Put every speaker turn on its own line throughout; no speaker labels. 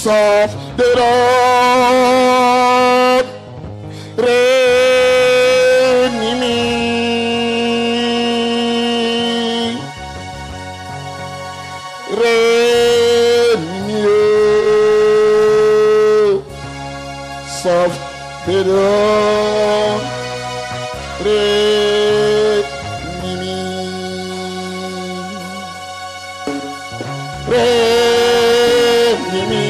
of the Lord. Reign me. Reign me, soft the Lord. Reign me. Reign me.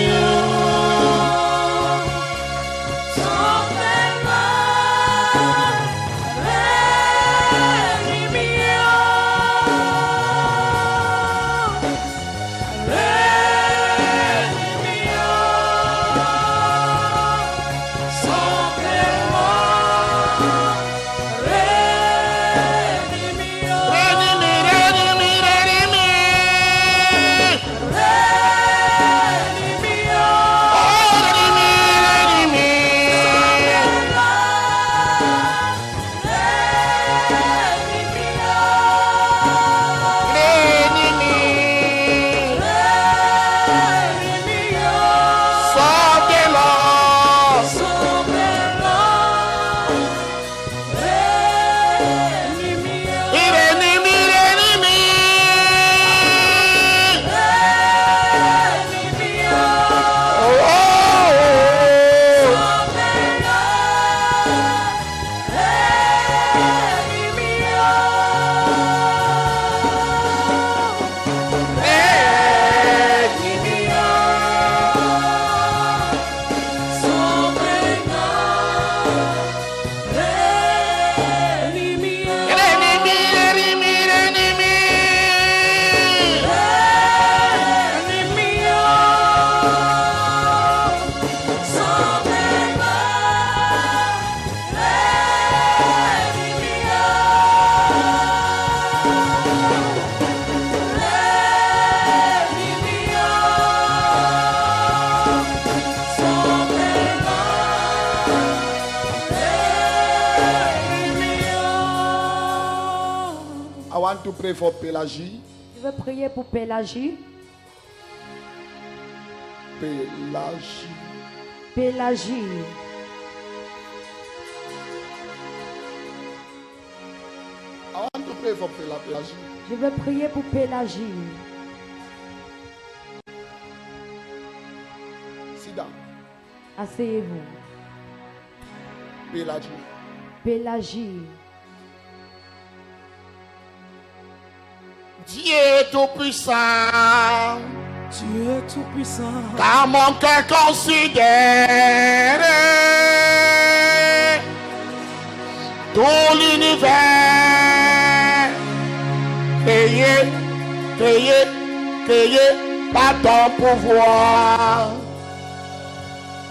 I want to pray for Pélagie.
Je veux prier pour Pélagie.
Pélagie.
Pélagie.
I want to pray for Pélagie.
Je veux prier pour Pélagie.
Sit down.
Asseyez-vous.
Pélagie.
Pélagie.
Dieu tout-puissant.
Tu es tout puissant.
Car mon cœur considère tout l'univers créé par ton pouvoir.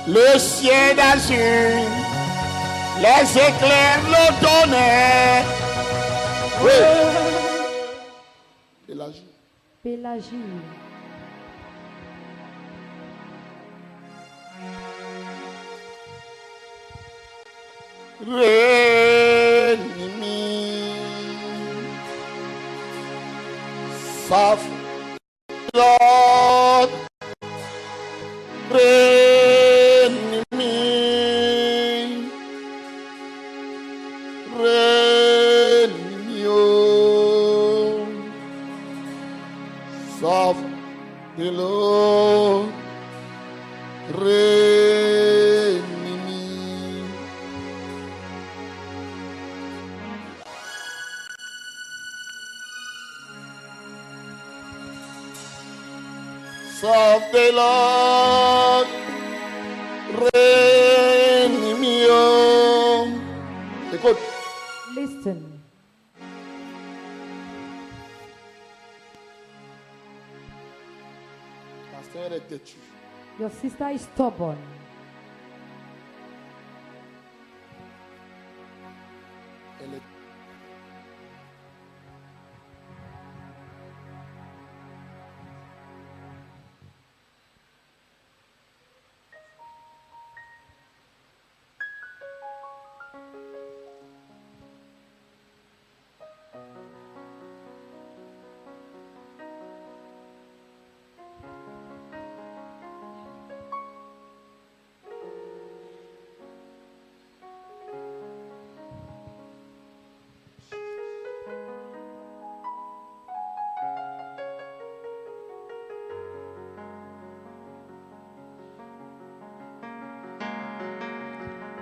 Le ciel d'azur, les éclairs, le tonnerre. Oui. Pélagie.
Pélagie.
Reign-me, soft Lord. Reign-me, reign-me, oh, soft the Lord. Reign-me. Of the Lord, reign me on. Écoute.
Listen.
Ta sœur est têtue.
Your sister is stubborn.
Elle est.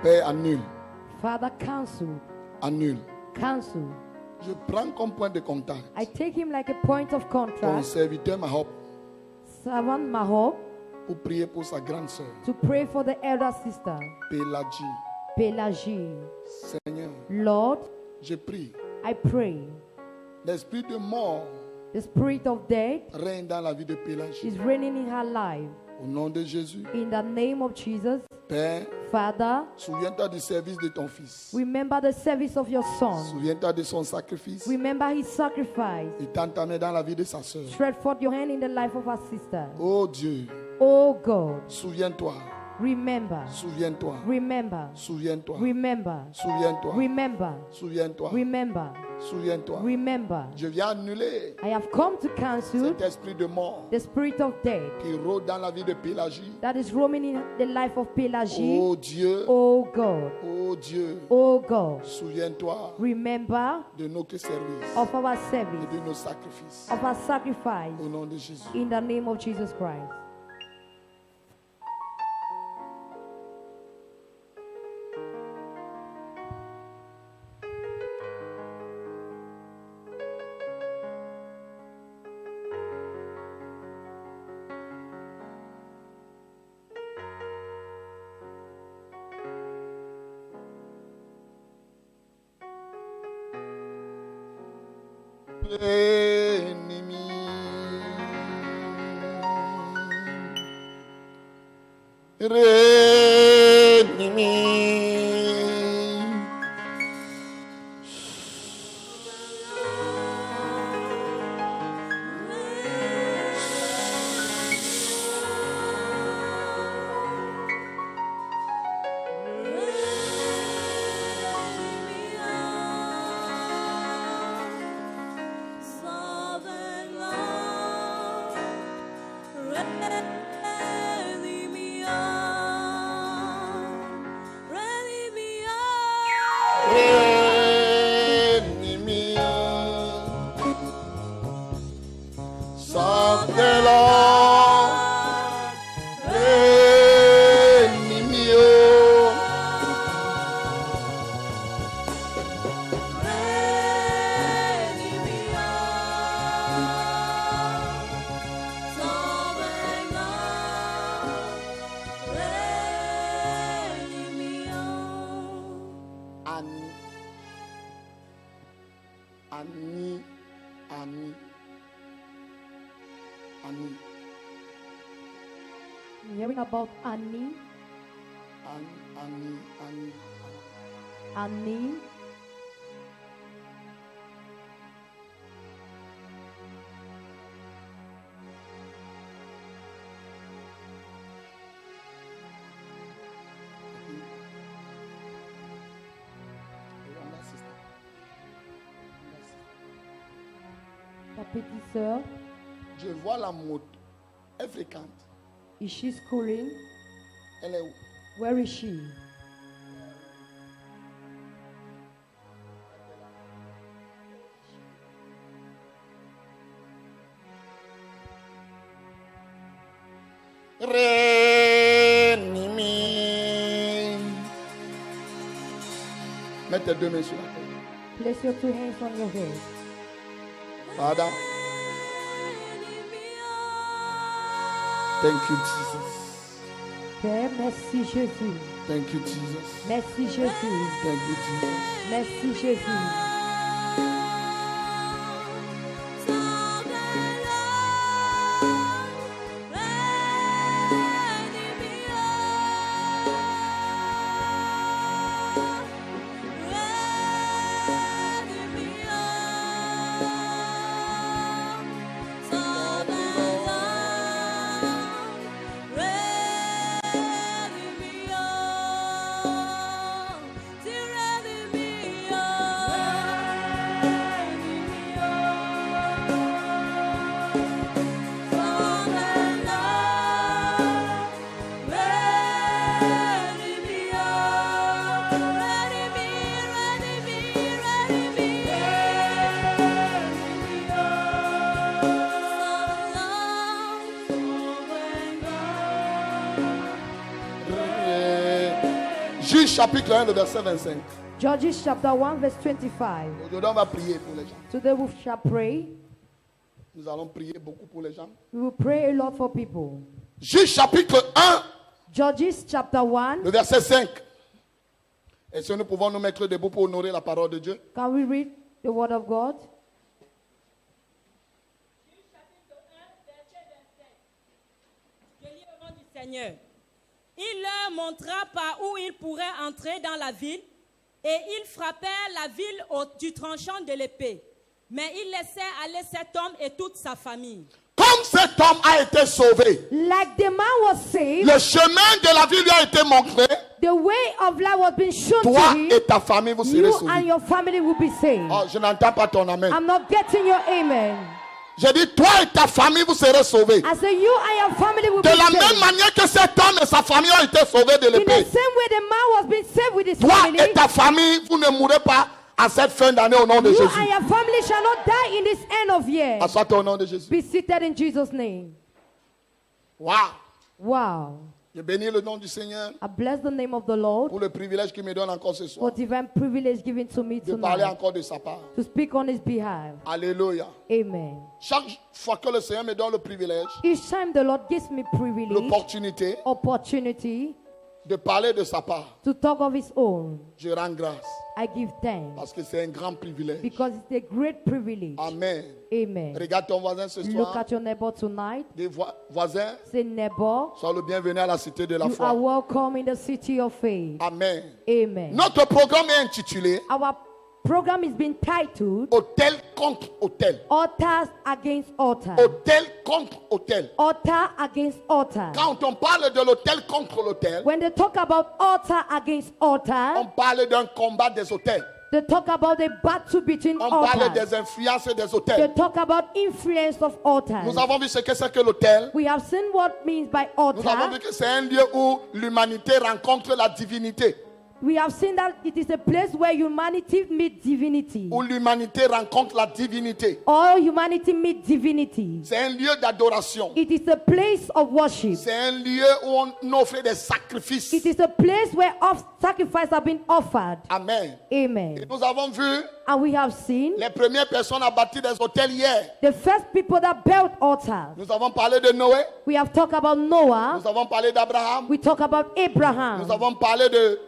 Père, annule,
Father, cancel,
annule.
cancel.
Je prends comme point de contact
I take him like a point of
ton
contrast,
serviteur Mahop
servant Mahop,
pour prier pour sa grande sœur,
to pray for the elder sister,
Pélagie.
Pelagie.
Seigneur,
Lord,
je prie,
I pray,
l'esprit de mort
the spirit of death
règne dans la vie de Pélagie.
is reigning in her life.
Au nom de Jésus,
In the name of Jesus,
Père,
Father,
souviens-toi du service de ton fils.
remember the service of your son.
Souviens-toi de son sacrifice.
Remember his sacrifice.
Et t'entamer dans la vie de sa sœur.
Stretch forth your hand in the life of our sister.
Oh Dieu,
Oh God,
souviens-toi,
remember,
souviens-toi,
remember,
souviens-toi,
remember,
souviens-toi,
remember,
souviens-toi,
remember,
souviens-toi.
remember.
Je viens annuler
I have come to cancel
cet esprit de mort
the spirit of death
qui rôde dans la vie de Pélagie.
that is roaming in the life of Pelagie.
Oh Dieu,
Oh God,
oh Dieu,
oh God,
souviens-toi
remember
de notre service
of our
et
service,
de nos sacrifices.
of our sacrifice,
Au nom de Jésus.
in the name of Jesus Christ.
Ennemi. Ennemi. Ennemi. Sortez-la. Ennemi. Annie, Annie, Annie,
I'm hearing about Annie,
Annie, Annie.
Annie. Ta petite sœur,
Je vois la moto. Elle fréquente.
is she schooling?
Elle est où?
Where is she?
Ennemi. Mets tes deux mains sur la tête.
Place your two hands on your head.
Father, thank you, Jesus.
Père, merci Jésus.
Thank you, Jesus.
Merci Jésus.
Thank you, Jesus.
Merci Jésus.
Ready me,
Juge chapitre 1, le verset 25.
Judges chapter 1 verse 25.
Aujourd'hui, on va prier pour les gens.
Today we shall pray.
Nous allons prier beaucoup pour les gens.
We will pray a lot for people.
Juge chapitre 1,
Judges chapter 1.
le verset 5. Est-ce que nous pouvons nous mettre debout pour honorer la parole de Dieu?
Can we read the word of God?
Je lis au nom du Seigneur. Il leur montra par où ils pourraient entrer dans la ville, et ils frappèrent la ville du tranchant de l'épée. Mais ils laissèrent aller cet homme et toute sa famille.
Comme cet homme a été sauvé,
Like the man was saved,
le chemin de la vie lui a été montré.
the way of life was being shown
Toi
to him.
et ta famille, vous serez
You and
sauvés.
your family will be saved.
Oh, je n'entends pas ton amen.
I'm not getting your amen.
J'ai dit, toi et ta famille, vous serez sauvés.
I say you and your family will
De
be
la même
saved.
manière que cet homme et sa famille ont été sauvés de
In the
l'épée.
same way the man was being saved with his
Toi
family,
et ta famille, vous ne mourrez pas à cette fin d'année au nom de
you
Jésus.
and your family shall not die in this end of year.
Assois-toi au nom de Jésus.
Be seated in Jesus' name.
Wow.
Wow.
Je bénis le nom du Seigneur
I bless the name of the Lord
pour le privilège qu'il me donne encore ce
for
soir
divine privilege given to me
de parler
tonight
encore de sa part.
to speak on his behalf.
Alléluia.
Amen.
Chaque fois que le Seigneur me donne le privilège,
Each time the Lord gives me privilege,
l'opportunité
opportunity
de parler de sa part,
to talk of his own,
je rends grâce
I give thanks
parce que c'est un grand privilège.
because it's a great privilege.
Amen.
Amen.
Regarde ton voisin ce
Look
soir.
at your neighbor tonight.
Des voisins,
Say, neighbor,
sois le bienvenu à la cité de la
you are
foi.
welcome in the city of faith.
Amen.
Amen.
Notre programme est intitulé
Our program is being titled
Hôtel contre hôtel.
Altars Against Altar.
Hôtel contre hôtel.
Altar against altar.
Quand on parle de l'hôtel contre l'hôtel,
When they talk about altar against
on
altar,
parle d'un combat des hôtels.
they talk about a battle between
On parle
altars.
des influences des
They
hôtels.
talk about influence of altars.
Nous avons vu ce que c'est que l'hôtel.
We have seen what means by
Nous avons
altar.
vu que c'est un lieu où l'humanité rencontre la divinité.
We have seen that it is a place where humanity meets divinity.
Où l'humanité rencontre la divinité.
All humanity meets divinity.
C'est un lieu d'adoration.
It is a place of worship.
C'est un lieu où on offre des sacrifices.
It is a place where sacrifices have been offered.
Amen. Et
Amen.
nous avons vu
And we have seen
les premières personnes à bâtir des hôtels hier.
the first people that built altars.
Nous avons parlé de Noé.
We have talked about Noah.
Nous avons parlé d'Abraham.
We talk about
Nous
Abraham.
avons parlé de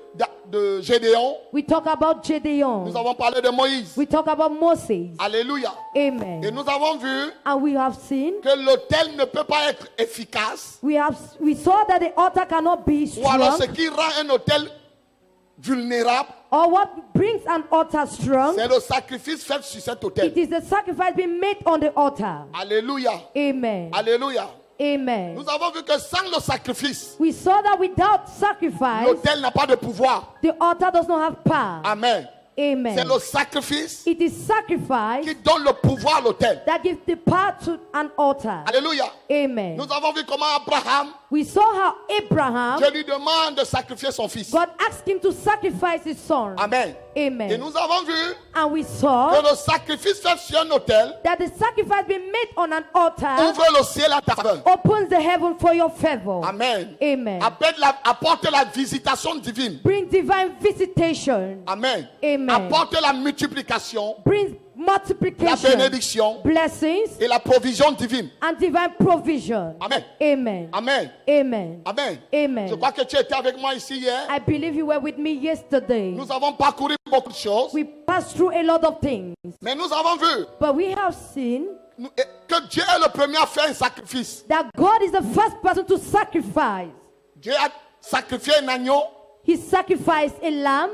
Gédéon.
We talk about Gedeon.
Nous avons parlé de Moïse.
We talk about Moses.
Alléluia. Et
Amen.
nous avons vu
And we have seen,
que l'autel ne peut pas être efficace.
we saw that the altar cannot be
Ou alors ce
strong.
qui rend un autel vulnérable,
Or what brings an altar strong,
c'est le sacrifice fait sur cet
it
autel.
is the sacrifice being made on the altar.
Alléluia.
Amen.
Alléluia.
Amen.
Nous avons vu que sans le sacrifice,
We saw that without sacrifice,
l'autel n'a pas de pouvoir.
the altar does not have power.
Amen.
Amen.
C'est le sacrifice
It is sacrifice
qui donne le pouvoir à l'autel.
that gives the power to an altar.
Alléluia.
Amen.
Nous avons vu comment Abraham,
We saw how Abraham,
Dieu lui demande de sacrifier son fils.
God asked him to sacrifice his son.
Amen. Et
Amen.
nous avons vu
And we
que
saw
le sacrifice fait sur un autel
that the sacrifice being made on an altar
ouvre le ciel à ta faveur.
opens the heaven for your favor.
Amen.
Amen.
Apporte la visitation divine.
Bring divine visitation.
Amen.
Amen.
Apporte la multiplication,
Brings
la
multiplication,
bénédiction
blessings,
et la provision divine.
and divine provision.
Amen.
Amen.
Amen.
Amen.
Amen.
Amen.
Je crois que tu étais avec moi ici hier.
I believe you were with me yesterday.
Nous avons parcouru beaucoup de choses,
We passed through a lot of things,
mais nous avons vu
but we have seen
que Dieu est le premier à faire un sacrifice.
that God is the first person to sacrifice.
Dieu a sacrifié un agneau
He sacrificed a lamb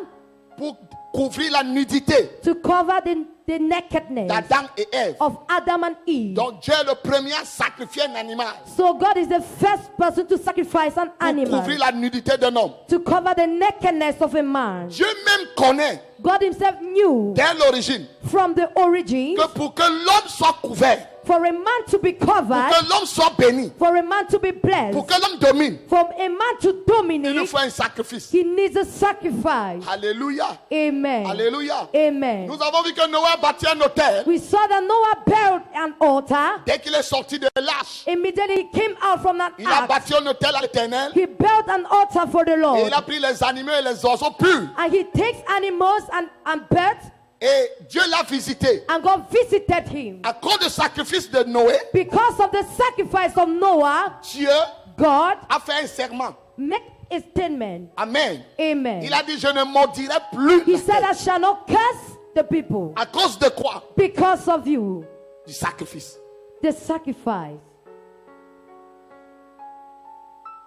pour couvrir la nudité
to cover the nakedness
d'Adam et Ève.
of Adam and Eve.
Donc Dieu est le premier à sacrifier un animal
So God is the first person to sacrifice an
pour
animal
couvrir la nudité d'un homme.
to cover the nakedness of a man.
Dieu même connaît
God himself knew
dès l'origine
from the origin
que pour que l'homme soit couvert,
For a man to be
pour
covered,
que l'homme soit béni,
for a man to be blessed,
pour que l'homme domine,
for a man to
il nous
dominate,
faut un sacrifice.
he needs a sacrifice.
Alléluia.
Amen.
Alléluia.
Amen.
Nous avons vu que Noé a bâti un autel.
We saw that Noah built an altar.
Dès qu'il est sorti de l'arche,
Immediately he came out from that
il a
ark.
bâti un autel à l'Éternel.
He built an altar for the
Et
Lord.
il a pris les animaux et les oiseaux purs.
And he takes animals and birds,
Et Dieu l'a visité.
and God visited him.
À cause du sacrifice de Noé,
Because of the sacrifice of Noah,
Dieu
God
a fait un serment.
made a statement.
Amen.
Amen.
Il a dit, je ne maudirai plus
He
la
said,
terre.
I shall not curse the people
À cause de quoi?
because of you.
Du sacrifice.
The sacrifice.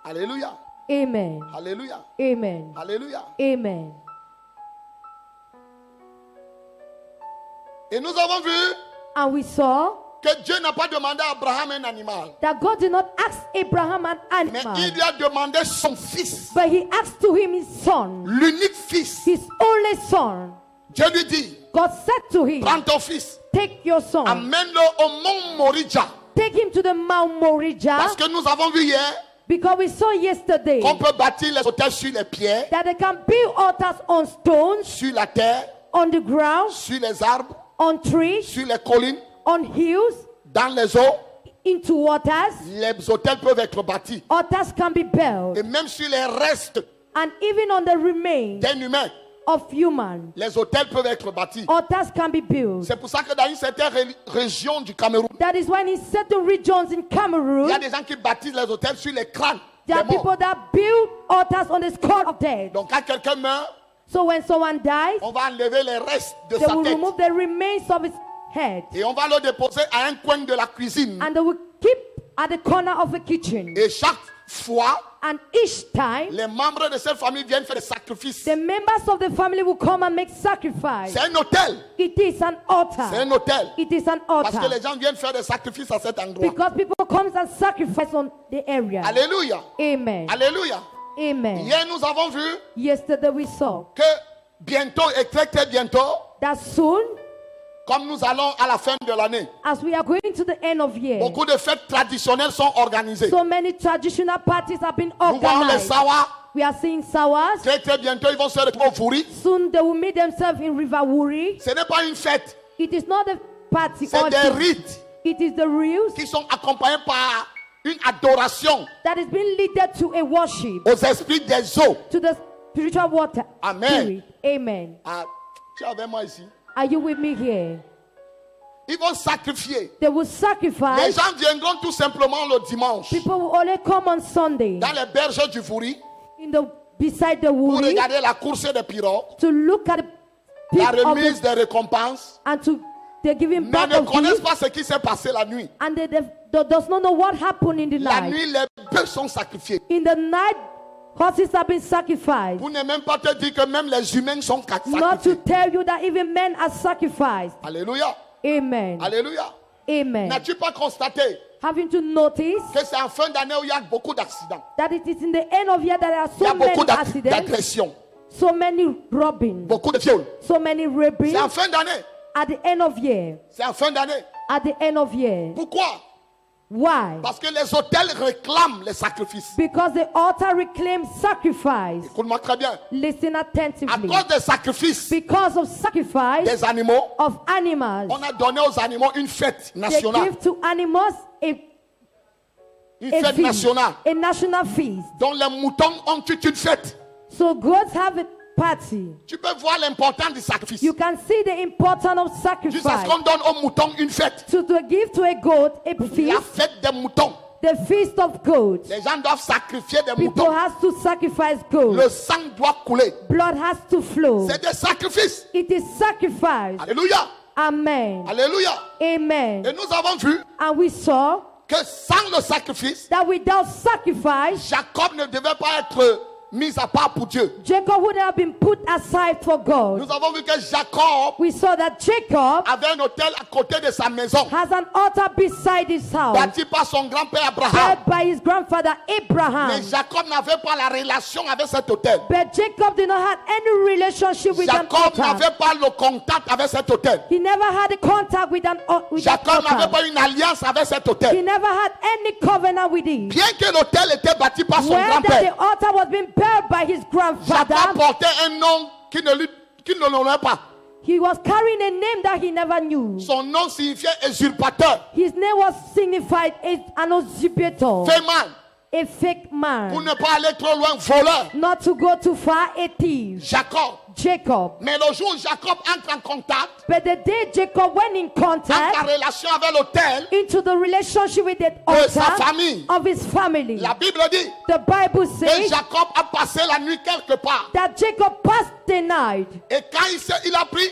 Alléluia.
Amen.
Alléluia.
Amen.
Alléluia.
Amen.
Et nous avons vu
And we saw
que Dieu n'a pas demandé à Abraham un animal.
that God did not ask Abraham an
Mais
animal,
il lui a demandé son fils.
but he asked to him his son,
L'unique fils.
his only son.
Dieu lui dit,
God said to him,
prends ton fils.
take your son,
Amène-le au mont Moridja.
take him to the Mount Moriah,
Parce que nous avons vu hier
because we saw yesterday
qu'on peut bâtir les hôtels sur les pierres,
that they can build altars on stones,
sur la terre,
on the ground,
sur les arbres,
on trees,
sur les collines,
on hills,
dans les eaux.
into waters.
Les hôtels peuvent être bâtis.
Altars can be built,
Et même sur les restes
and even on the remains
d'un humain,
of human,
les hôtels peuvent être bâtis.
altars can be built.
C'est pour ça que dans une certaine région du Cameroun,
That is why in certain regions in
il y a
Cameroun,
des gens qui bâtissent les hôtels sur les crânes
there are
des morts.
people that build altars on the skull of dead.
Donc quand quelqu'un meurt,
So when someone dies,
on va enlever les restes de
they
sa
will
tête
remove the remains of his head,
et on va le déposer à un coin de la cuisine.
and they will keep at the corner of the kitchen.
Et chaque fois,
And each time,
les membres de cette famille viennent faire des sacrifices.
the members of the family will come and make sacrifice.
C'est un hôtel.
It is an
C'est
altar.
un hôtel.
It is an
Parce que
altar.
les gens viennent faire des sacrifices à cet endroit.
Because people come and sacrifice on the area.
Alléluia.
Amen.
Alléluia.
Amen.
Hier, nous avons vu
Yesterday we saw
que bientôt et très très bientôt,
that soon,
comme nous allons à la fin de l'année,
as we are going to the end of year,
beaucoup de fêtes traditionnelles sont organisées.
so many traditional parties have been
Nous voyons les
organized.
Sawa.
We are seeing Sawas.
Très très bientôt, ils vont se retrouver au Fouri.
Soon they will meet themselves in River Wuri.
Ce n'est pas une fête,
It is not a party
c'est
or
des
thing.
rites
It is the reels
qui sont accompagnés par une adoration
that is being leaded to a worship,
aux esprits des eaux.
to the spiritual water.
Amen.
Spirit. Amen.
Ah, tu es avec moi ici.
Are you with me here?
Ils vont sacrifier.
They will
Les
sacrifice.
gens viendront tout simplement le dimanche
People will only come on Sunday
dans les berges du Fouri
in the beside the
pour
Wuri
regarder la course des pirogues,
to look at the
la
peak of
remise
the,
des récompenses,
and to they're giving
mais
back
ne
of
connaissent
gifts,
pas ce qui s'est passé la nuit.
and they does not know what happened in the
La
night.
nuit, les bœufs sont sacrifiés.
In the night, horses have been sacrificed.
Pour ne même pas te dire que même les humains sont
Not to
sacrifiés.
tell you that even men are sacrificed.
Alléluia.
Amen.
Alléluia.
Amen.
N'as-tu pas constaté
Having to notice
que c'est en fin d'année où il y a beaucoup d'accidents?
that it is in the end of year that there are
Il y a
so many
beaucoup
accidents,
d'agressions,
so many robbing,
beaucoup de viols.
so many raping.
C'est en fin d'année.
At the end of year.
C'est en fin d'année.
At the end of year.
Pourquoi?
Why?
Parce que les hôtels réclament les sacrifices.
Because the altar reclaims sacrifice.
Écoute-moi très bien.
Listen
À
attentively.
cause des sacrifices
Because of sacrifice
des animaux,
of animals,
on a donné aux animaux une fête
they
nationale.
give to animals
Une
a
fête
feast,
nationale.
a national feast.
Dont les moutons ont toute une fête.
So goats have a party.
Tu peux voir l'importance du sacrifice.
You can see the importance of
Jusqu'à ce
sacrifice.
qu'on donne aux moutons une fête.
To give to a goat a
La
feast,
fête des moutons.
the feast of goats.
Les gens doivent sacrifier des
People
moutons.
has to sacrifice
Le
goats.
sang doit couler.
Blood has to flow.
C'est des sacrifices.
It is sacrifice.
Alléluia.
Amen.
Alléluia.
Amen.
Et nous avons vu
And we saw
que sans le sacrifice,
that without sacrifice,
Jacob ne devait pas être mis à part pour Dieu.
Jacob would have been put aside for God.
Nous avons vu que Jacob
We saw that Jacob
avait un autel à côté de sa maison,
has an altar beside his house,
bâti par son grand-père Abraham.
built by his grandfather Abraham.
Mais Jacob n'avait pas la relation avec cet autel.
But Jacob did not have any relationship with an
Jacob
altar.
n'avait pas le contact avec cet autel.
He never had a contact with an with that
Jacob n'avait
altar.
pas une alliance avec cet
He
autel.
never had any covenant with it.
Bien que l'autel était bâti par son
Where that the
grand-père,
altar was being built by his grandfather,
Jacob portait un nom qui ne l'honorait pas.
he was carrying a name that he never knew.
Son nom signifiait usurpateur,
His name was signified as an usurpator,
fait mal,
a fake
pour
man,
ne pas aller trop loin, voleur.
not to go too far, a thief.
Jacob.
Jacob.
Mais le jour où Jacob entre en contact,
But the day Jacob went in
entre en
contact
relation avec l'autel
into the relationship with the
de sa
altar
famille,
of his family,
la Bible dit
the Bible
que
says
Jacob a passé la nuit quelque part.
that Jacob passed the night.
Et quand il a pris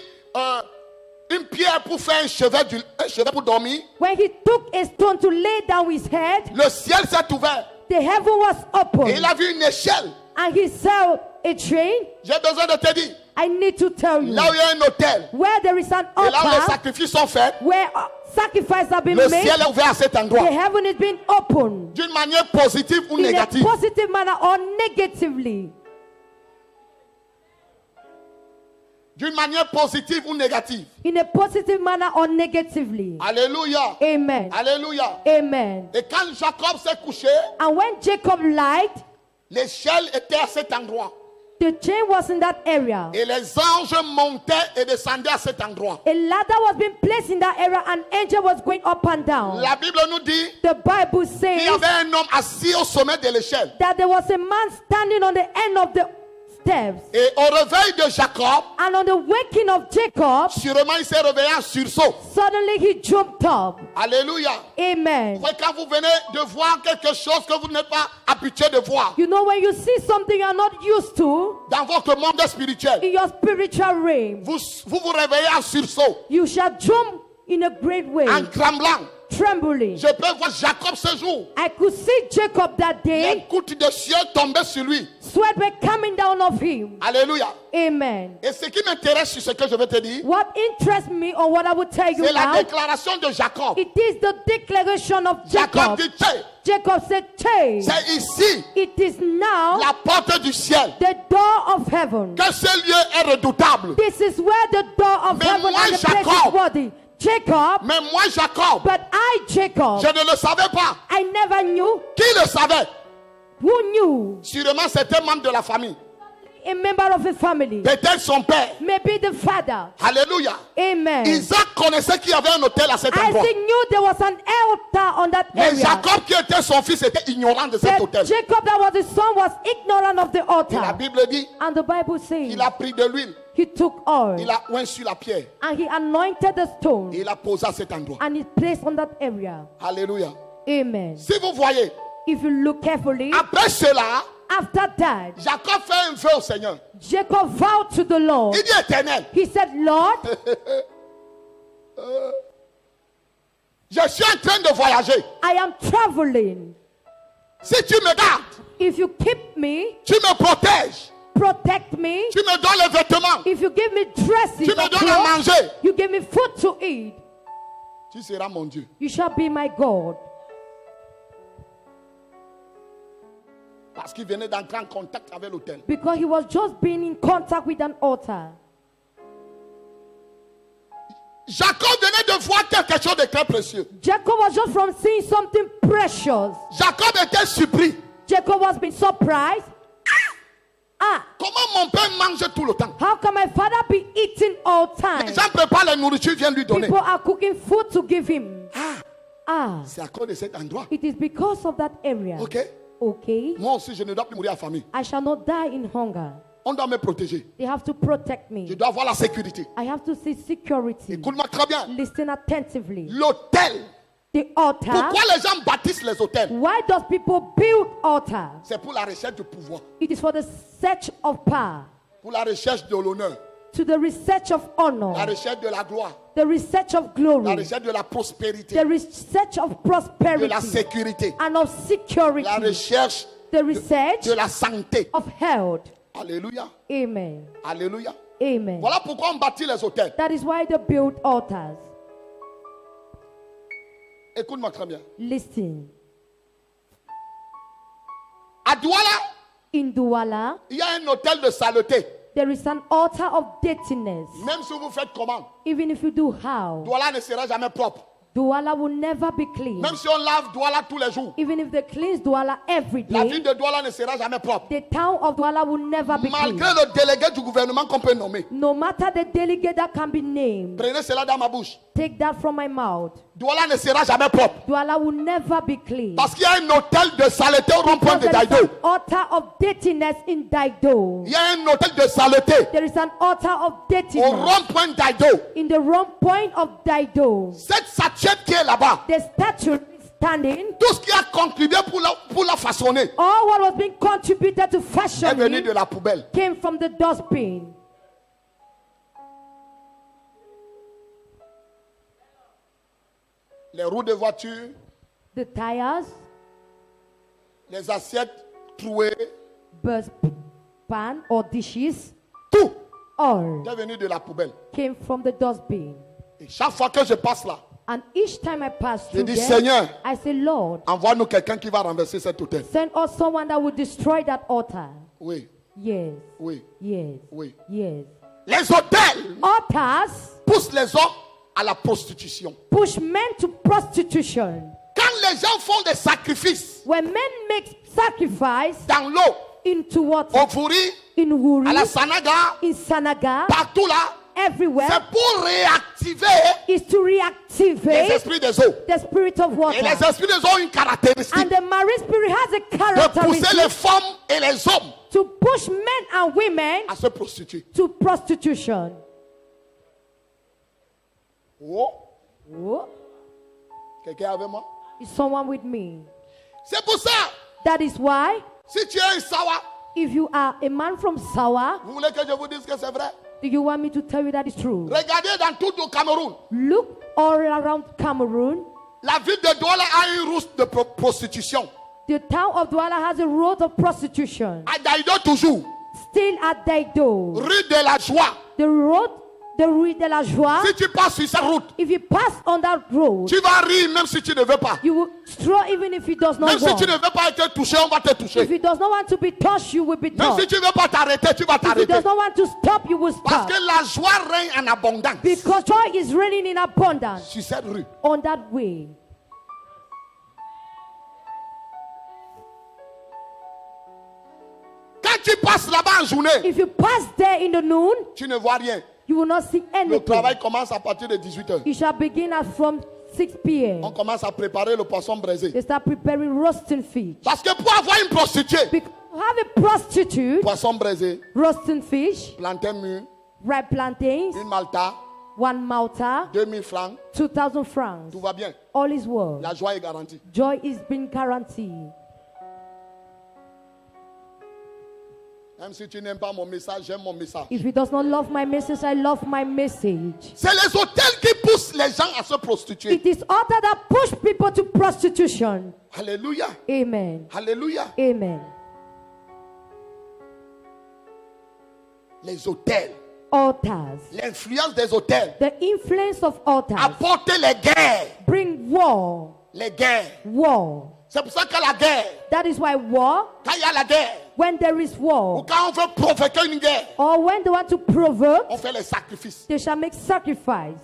une pierre pour faire un chevet pour dormir,
When he took a stone to lay down his head,
le ciel s'est ouvert.
the heaven was
Et il
open,
a vu une échelle.
and he saw a train.
J'ai besoin de te dire,
I need to tell you,
là où il y a un hôtel,
where there is an
et là où les
altar,
sacrifices sont faits,
where sacrifices have been
le
made,
ciel est ouvert à cet
the
endroit.
heaven is being opened
D'une manière positive ou
in a
négative.
positive manner or negatively.
D'une manière positive ou négative.
In a positive manner or negatively.
Alléluia.
Amen.
Alléluia.
Amen.
Et quand Jacob s'est couché,
And when Jacob lied,
l'échelle était à cet endroit.
the chain was in that area.
Et les anges montaient et descendaient à cet endroit.
A ladder was being placed in that area, and angel was going up and down.
La Bible nous dit
The Bible
qu'il y
says
avait un homme assis au sommet de l'échelle.
that there was a man standing on the end of the steps.
Et au réveil de Jacob,
And on the waking of Jacob,
sûrement il s'est réveillé en sursaut.
suddenly he jumped up.
Alléluia.
Amen.
Ouais, quand vous venez de voir quelque chose que vous n'êtes pas habitué de voir
You know, when you see something you're not used to
dans votre monde spirituel,
in your spiritual realm,
vous réveillez en sursaut,
you shall jump in a great way,
en tremblant.
trembling.
Je peux voir Jacob ce jour.
I could see Jacob that
Les
day,
gouttes de ciel tombaient sur lui.
sweat were coming down of him.
Alléluia.
Amen.
Et ce qui m'intéresse sur ce que je vais te dire,
What interests me, or what I will tell you
c'est la
now,
déclaration de Jacob.
it is the declaration of
Jacob
Jacob.
dit, Tiens,
Jacob said, "Hey,
c'est ici
it is now
la porte du ciel.
the door of heaven.
Que ce lieu est redoutable.
This is where the door of
Mais
heaven
moi,
and the place is
Jacob,
worthy." Jacob,
Mais moi, Jacob,
but I, Jacob,
je ne le savais pas.
I never knew.
Qui le savait?
Who knew?
Sûrement, c'était un membre de la famille.
A member of a family.
Peut-être son père.
Maybe the father.
Alléluia.
Amen.
Isaac connaissait qu'il y avait un hôtel à cet endroit.
Isaac knew there was an altar on that
Mais
area.
Jacob, qui était son fils, était ignorant de cet
But
hôtel.
Jacob, that was his son, was ignorant of the
Et la
altar.
Bible dit
And the Bible says
qu'il a pris de l'huile,
he took oil
il a oint sur la pierre
and he anointed the stone
et il a posé à cet endroit.
and he placed on that area.
Alléluia.
Amen.
Si vous voyez,
If you look carefully,
après cela,
after that,
Jacob fait un vœu au Seigneur.
Jacob vowed to the Lord.
Il dit Éternel,
He said, "Lord,
je suis en train de voyager.
I am traveling.
Si tu me gardes,
If you keep me,
tu me protèges,
protect me.
tu me donnes les vêtements,
If you give me dresses,
tu me
or
donnes à
clothes,
manger,
you give me food to eat,
tu seras mon Dieu.
you shall be my God."
Parce qu'il venait d'entrer en contact avec l'autel.
Because he was just being in contact with an altar.
Jacob venait de voir quelque chose de très précieux.
Jacob was just from seeing something precious.
Jacob était surpris.
Jacob was being surprised. Ah,
Comment mon père mange tout le temps?
how can my father be eating all
Les
time?
gens préparent la nourriture, viennent lui donner.
People are cooking food to give him. Ah,
C'est à cause de cet endroit.
it is because of that area.
Ok?
Okay.
Moi aussi, je ne dois plus mourir à famille.
I shall not die in hunger.
On doit me protéger.
They have to protect
Je
me.
dois avoir la sécurité.
I have to see security.
Écoute-moi très bien.
Listen attentively.
L'autel.
The altar.
Pourquoi les gens bâtissent les hôtels?
Why does people build altars?
C'est pour la recherche du pouvoir.
It is for the search of power,
Pour la recherche de l'honneur.
to the research of
La
honor,
recherche de la gloire.
the research of
La
glory,
recherche de la prospérité.
the research of
De la
prosperity
sécurité.
and of
La
security,
recherche
the research
de la santé.
of health.
Alléluia.
Amen.
Alléluia.
Amen.
Voilà pourquoi on bâtit les hôtels.
That is why they build altars.
Écoute-moi très bien.
Listen.
À Douala,
In Douala,
il y a un hôtel de saleté.
there is an altar of dirtiness.
Même si vous faites comment,
Even if you do how,
Douala ne sera jamais propre.
Douala will never be clean.
Même si on lave Douala tous les jours,
Even if they cleanse Douala every
la
day,
ville de Douala ne sera jamais propre.
the town of Douala will never be clean.
Malgré le délégué du gouvernement qu'on peut nommer.
No matter the delegate that can be named,
Prenez cela dans ma bouche.
take that from my mouth.
Douala ne sera jamais propre.
Douala will never be clean.
Parce qu'il y a un hôtel de saleté au rond-point de
Because there is
Daïdo.
an altar of dirtiness in Daido.
Il y a un hôtel de saleté
There is an altar of
au
dirtiness
rond-point de Daïdo.
in the wrong point of Daido.
Cette statuette qui est là-bas,
The statue is standing.
tout ce qui a contribué pour la façonner
All what was being contributed to
est
fashion
venu
it
de la poubelle.
came from the dustbin.
Les roues de voiture,
The tires,
les assiettes trouées,
burst pan or dishes,
tout
all
est venu de la poubelle.
came from the dustbin.
Et chaque fois que je passe là,
And each time I pass
je
through
dis,
there,
Seigneur,
I say, Lord,
envoie-nous quelqu'un qui va renverser cet hôtel.
send us someone that will destroy that altar.
Oui,
Yes,
oui,
yes,
oui.
yes.
Les hôtels
Altars
poussent les hommes à la prostitution.
push men to prostitution.
Quand les gens font des sacrifices
When men make sacrifice
dans l'eau,
into water,
au Fouri,
in Wuri,
à la Sanaga,
in Sanaga,
partout là,
everywhere,
c'est pour réactiver
is to
les
reactivate
esprits des eaux.
the spirit of
Et
water.
les esprits des eaux ont une caractéristique
And the marine spirit has a
de pousser les
characteristic
femmes et les hommes
to push men and women
à se prostituer.
to prostitution.
Oh,
Oh,
quelqu'un avec moi?
is someone with me?
C'est pour ça,
That is why,
si tu es un Sawa,
if you are a man from Sawa,
vous voulez que je vous dise que c'est vrai?
do you want me to tell you that is true?
Regardez dans tout le Cameroun.
Look all around Cameroon.
La ville de Douala a une route de prostitution.
The town of Douala has a road of prostitution.
À Daïdo toujours.
Still at Daido.
Rue de la Joie.
The Rue de la Joie.
Si tu passes sur cette route,
If you pass on that road,
tu vas rire même si tu ne veux pas.
you will stroll even if he does not
Même si
want.
tu ne veux pas être touché, on va te
If
toucher.
he does not want to be touched, you will be
Même si
touched.
tu ne veux pas t'arrêter, tu vas
If he
t'arrêter.
does not want to stop, you will
Parce
stop.
que la joie règne en abondance
Because joy is reigning in abundance
sur cette rue.
on that way.
Quand tu passes là-bas en journée,
If you pass there in the noon,
tu ne vois rien.
you will not see
Le
anything.
travail commence à partir de 18h.
You shall begin at from 6 p.m.
On commence à préparer le poisson braisé.
They start preparing roasting fish.
Parce que pour avoir une prostituée,
Because you have a prostitute,
poisson braisé,
roasting fish,
plantain mûr,
ripe plantains,
une malta,
1 malta,
2000 francs,
2,000 francs.
tout va bien.
All is well.
La joie est garantie.
Joy is being guaranteed.
Même si tu n'aimes pas mon message, j'aime mon message.
If he does not love my message, I love my message.
C'est les hôtels qui poussent les gens à se prostituer.
It is altar that push people to prostitution.
Alléluia.
Amen.
Alléluia.
Amen.
Les hôtels.
Altars.
L'influence des hôtels.
The influence of altars
Apporte les guerres.
bring war.
Les guerres.
War.
C'est pour ça que la guerre,
That is why war,
quand il y a la guerre,
when there is
ou
war,
quand on veut provoquer une guerre,
or when they want to provoke,
on fait les sacrifices.
they shall make sacrifice.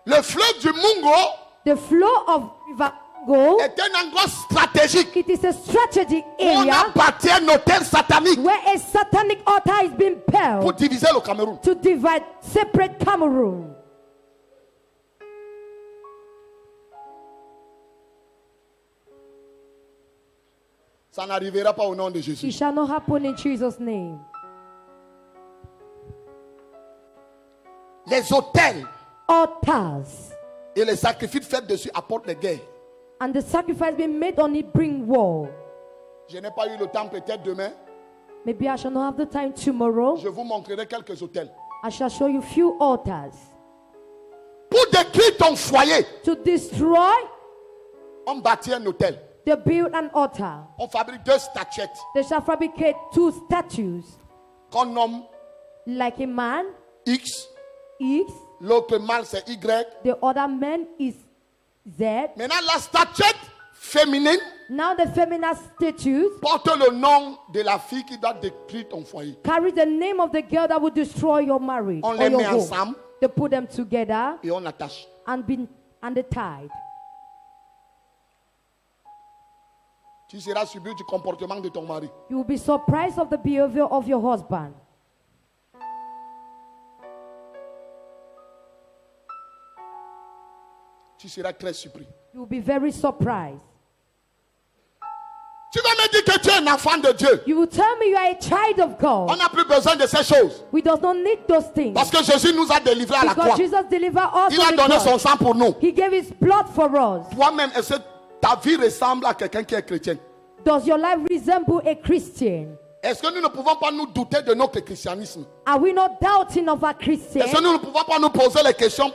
Le fleuve du Mungo
The flow of River Go,
est un endroit stratégique
it is a strategic
où on a
area
bâti un hôtel satanique
where a satanic altar is being
pour
built
diviser le Cameroun.
to divide, separate Cameroon.
Ça n'arrivera pas au nom de
It
Jésus.
shall not happen in Jesus' name.
Les hôtels
Altars
et les sacrifices faits dessus apportent les guerres.
and the sacrifice being made on it bring war.
Je n'ai pas eu le temps, peut-être demain.
Maybe I shall not have the time tomorrow.
Je vous montrerai quelques hôtels.
I shall show you few altars.
Pour détruire ton foyer,
To destroy,
on bâtit un hôtel.
they build an altar.
On fabrique 2 statuettes
They shall fabricate 2 statues,
qu'on nomme
like a man,
X.
X,
L'autre mâle, c'est Y.
the other man is Z.
Maintenant, la statuette féminine
Now the feminine statues
porte le nom de la fille qui doit détruire ton foyer.
carry the name of the girl that will destroy your marriage
On
or
les
your
met
home.
ensemble
They put them together
et on attache.
and they're tied.
Tu seras surpris du comportement de ton mari.
You will be surprised of the behavior of your husband.
Tu seras très surpris.
You will be very surprised.
Tu vas me dire que tu es un enfant de Dieu.
You will tell me you are a child of
On
God.
n'a plus besoin de ces choses.
We does not need those things.
Parce que Jésus nous a délivrés à la croix.
Because Jesus delivered us
Il a
on the
donné son
cross.
sang pour nous.
He gave his blood for us.
Toi-même, est-ce que ta vie ressemble à quelqu'un qui est chrétien?
Does your life resemble a Christian?
Est-ce que nous ne pouvons pas nous douter de notre christianisme?
Are we not doubting of our
Est-ce que
Christian?
nous ne pouvons pas nous poser les questions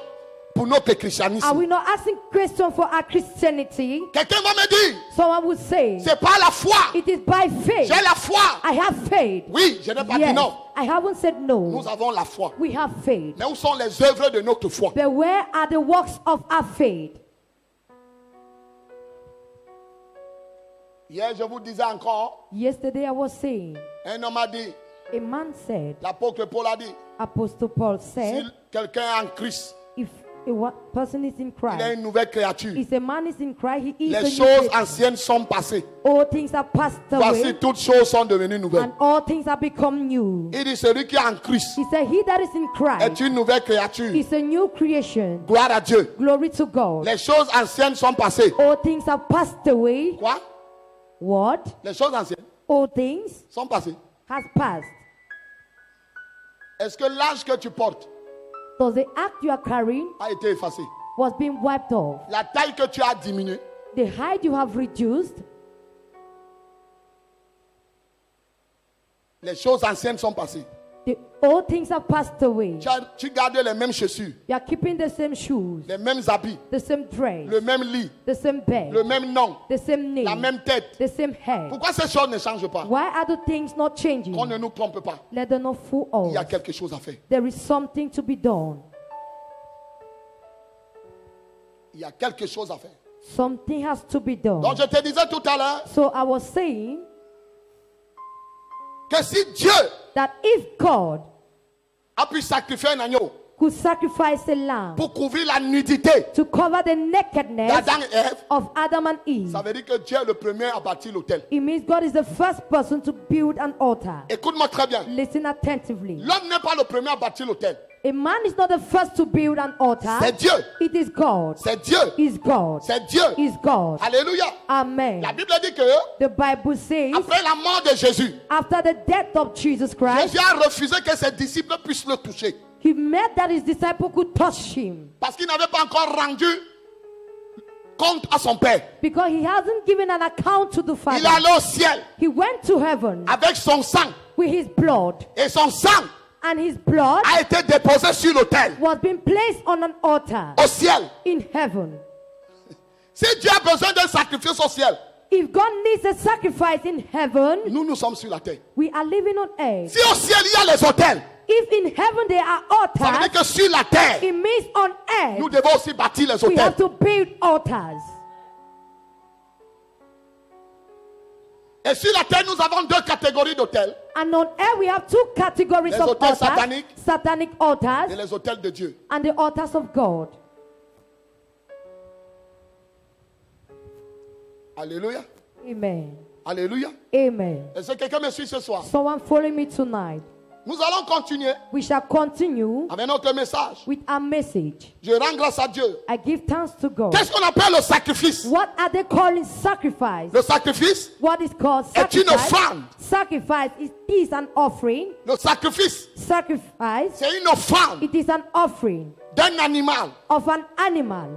pour notre christianisme?
Are we not asking questions for our Christianity?
Quelqu'un va me dire,
Someone would say,
c'est pas la foi.
it is by faith.
J'ai la foi.
I have faith.
Oui, je n'ai pas dit
Yes,
non.
I haven't said no.
Nous avons la foi.
We have faith.
Mais où sont les œuvres de notre foi?
But where are the works of our faith?
Hier, je vous disais encore,
Yesterday I was saying,
un homme a dit,
a man said,
l'apôtre Paul a dit,
Apostle Paul
si
said,
quelqu'un est en Christ,
if a person is in
il est
Christ,
une nouvelle créature.
if a man is in Christ, he is a
Les
new
choses
creature.
anciennes sont passées.
All things are passed
Voici,
away,
toutes choses sont devenues nouvelles.
and all things are become new.
Il dit, celui qui est en Christ
He said, he that is in
est
Christ
une nouvelle créature.
is a new creation.
Gloire à Dieu.
Glory to God.
Les choses anciennes sont passées.
All things are passed away.
Quoi?
What?
Les choses anciennes
All things
sont passées.
has passed.
Est-ce que l'âge que tu portes
Does the act you are carrying
a été effacé?
was being wiped off?
La taille que tu as diminuée?
The height you have reduced?
Les choses anciennes sont passées.
All things have passed away.
Tu gardes les mêmes chaussures,
You are keeping the same shoes,
les mêmes habits,
the same dress,
le même lit,
the same bed,
le même nom,
the same
la
name,
même tête.
the same hair.
Pourquoi ces choses ne changent pas?
Why are the things not changing?
Qu'on ne nous trompe pas.
Let them not fool
Il y a
us.
quelque chose à faire.
There is something to be done.
Il y a quelque chose à faire.
Something has to be done.
Donc je te disais tout à l'heure
So I was saying
que si Dieu
that if God
a pu sacrifier un agneau
could sacrifice a lamb
pour couvrir la nudité
to cover the nakedness
d'Adam et Ève,
of Adam and Eve,
ça veut dire que Dieu est le premier à bâtir l'autel.
it means God is the first person to build an altar.
Écoute-moi très bien.
Listen attentively.
L'homme n'est pas le premier à bâtir l'autel.
A man is not the first to build an altar.
C'est Dieu.
It is God.
C'est Dieu.
Is God.
C'est Dieu.
Is God.
Alléluia.
Amen.
La Bible dit que
The Bible says
après la mort de Jésus,
after the death of Jesus Christ,
Jésus a refusé que ses disciples puissent le toucher.
he meant that his disciple could touch him
Parce qu'il n'avait pas encore rendu compte à son Père.
because he hasn't given an account to the
Il
Father.
est allé au ciel
He went to heaven
avec son sang.
with his blood,
Et son sang
and his blood
a été déposé sur l'autel.
was being placed on an altar
Au ciel.
in heaven.
Si Dieu a besoin d'un sacrifice au ciel,
If God needs a sacrifice in heaven,
nous sommes sur la terre.
we are living on earth.
Si au ciel il y a les autels,
If in heaven there are
ça veut dire
altars,
que sur la terre,
it means on
nous
earth
devons aussi bâtir les
we
autels.
have to build altars.
Et sur la terre, nous avons 2 catégories d'autels.
And on earth we have 2 categories
Les
of
autels
altars:
sataniques.
satanic altars
Et les autels de Dieu.
and the altars of God.
Alléluia.
Amen.
Alléluia.
Amen.
Est-ce que quelqu'un me suit ce soir?
Someone following me tonight.
Nous allons continuer
We shall continue
avec notre message.
with our message.
Je rends grâce à Dieu.
I give thanks to God.
Qu'est-ce qu'on appelle le sacrifice?
What are they calling sacrifice?
Le sacrifice
What is called
est une
sacrifice?
offrande.
Sacrifice is an offering.
Le sacrifice,
Sacrifice,
c'est une offrande
it is an offering
d'un animal,
of an animal,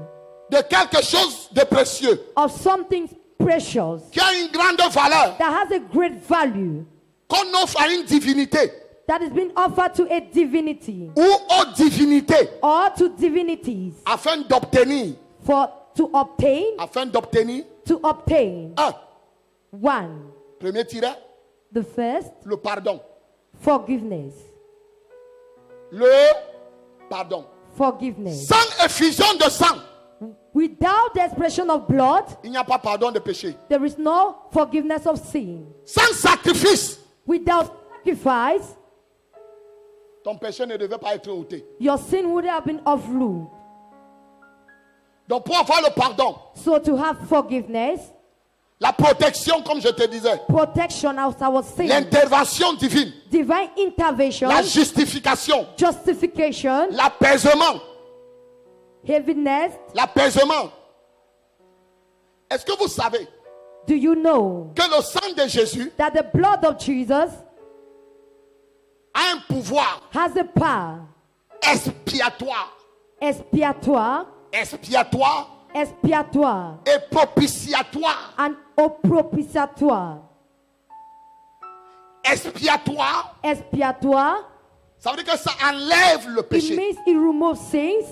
de quelque chose de précieux,
of something precious
qui a une grande valeur.
that has a great value.
qu'on offre à une divinité
that is being offered to a divinity
ou aux divinités
or to divinities
afin d'obtenir,
to obtain one.
Premier tiret,
The first,
le pardon.
forgiveness.
Le pardon.
Forgiveness.
Sans effusion de sang,
Without the expression of blood,
il n'y a pas pardon de péché.
there is no forgiveness of sin.
Sans sacrifice,
Without sacrifice,
ton péché ne devait pas être ôté.
your sin would have been overruled.
Donc pour avoir le pardon,
So to have forgiveness,
la protection, comme je te disais,
protection, as I was saying,
l'intervention divine,
divine intervention,
la justification,
justification,
l'apaisement,
heaviness.
l'apaisement. Est-ce que vous savez
Do you know
que le sang de Jésus
that the blood of Jesus
a un pouvoir
has a power
expiatoire,
expiatoire, expiatoire
et propitiatoire.
and propitiatoire? Expiatoire,
Ça veut dire que ça enlève le
it
péché.
means it removes sins.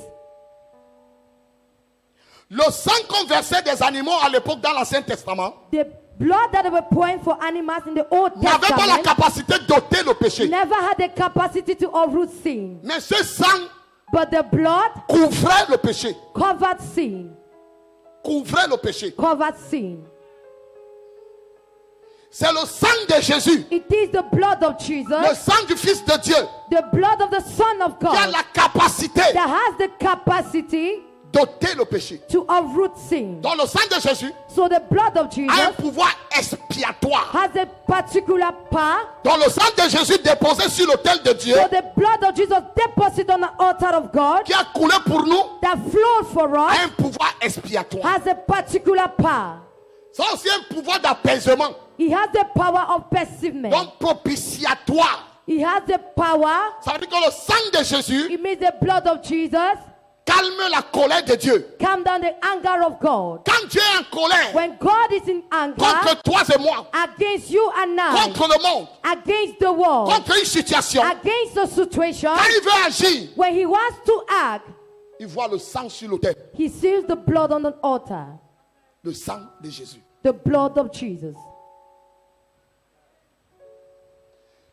Le sang qu'on versait des animaux à l'époque dans l'Ancien Testament
The blood that they were pouring for animals in the Old
n'avait pas la
Testament
capacité d'ôter le péché.
never had the capacity to overrule sin.
Mais ce sang
But the blood
couvrait le péché.
covered sin.
Couvrait le péché.
Covered sin.
C'est le sang de Jésus,
It is the blood of
le
Jesus,
sang du Fils de Dieu,
the blood of the Son of
qui a
God,
la capacité
that has the capacity
d'ôter le péché.
to uproot sin.
Donc le sang de Jésus
So the blood of
a un
Jesus
pouvoir expiatoire.
has a particular power.
Donc le sang de Jésus déposé sur l'autel de Dieu,
So the blood of Jesus deposited on the altar of God
qui a coulé pour nous,
that flowed for
a
us
un pouvoir expiatoire.
has a particular power.
Ça aussi un pouvoir d'apaisement.
He has the power of perceivement.
Donc propitiatoire.
He has the power.
Ça veut dire que le sang de Jésus
It means the blood of Jesus
calme la colère de Dieu.
calm down the anger of God.
Quand Dieu est en colère
When God is in anger
contre toi et moi,
against you and I,
contre le monde,
against the world,
contre une situation,
against the situation,
quand il veut agir,
when he wants to act,
il voit le sang sur l'autel.
he sees the blood on the altar.
Le sang de Jésus.
The blood of Jesus.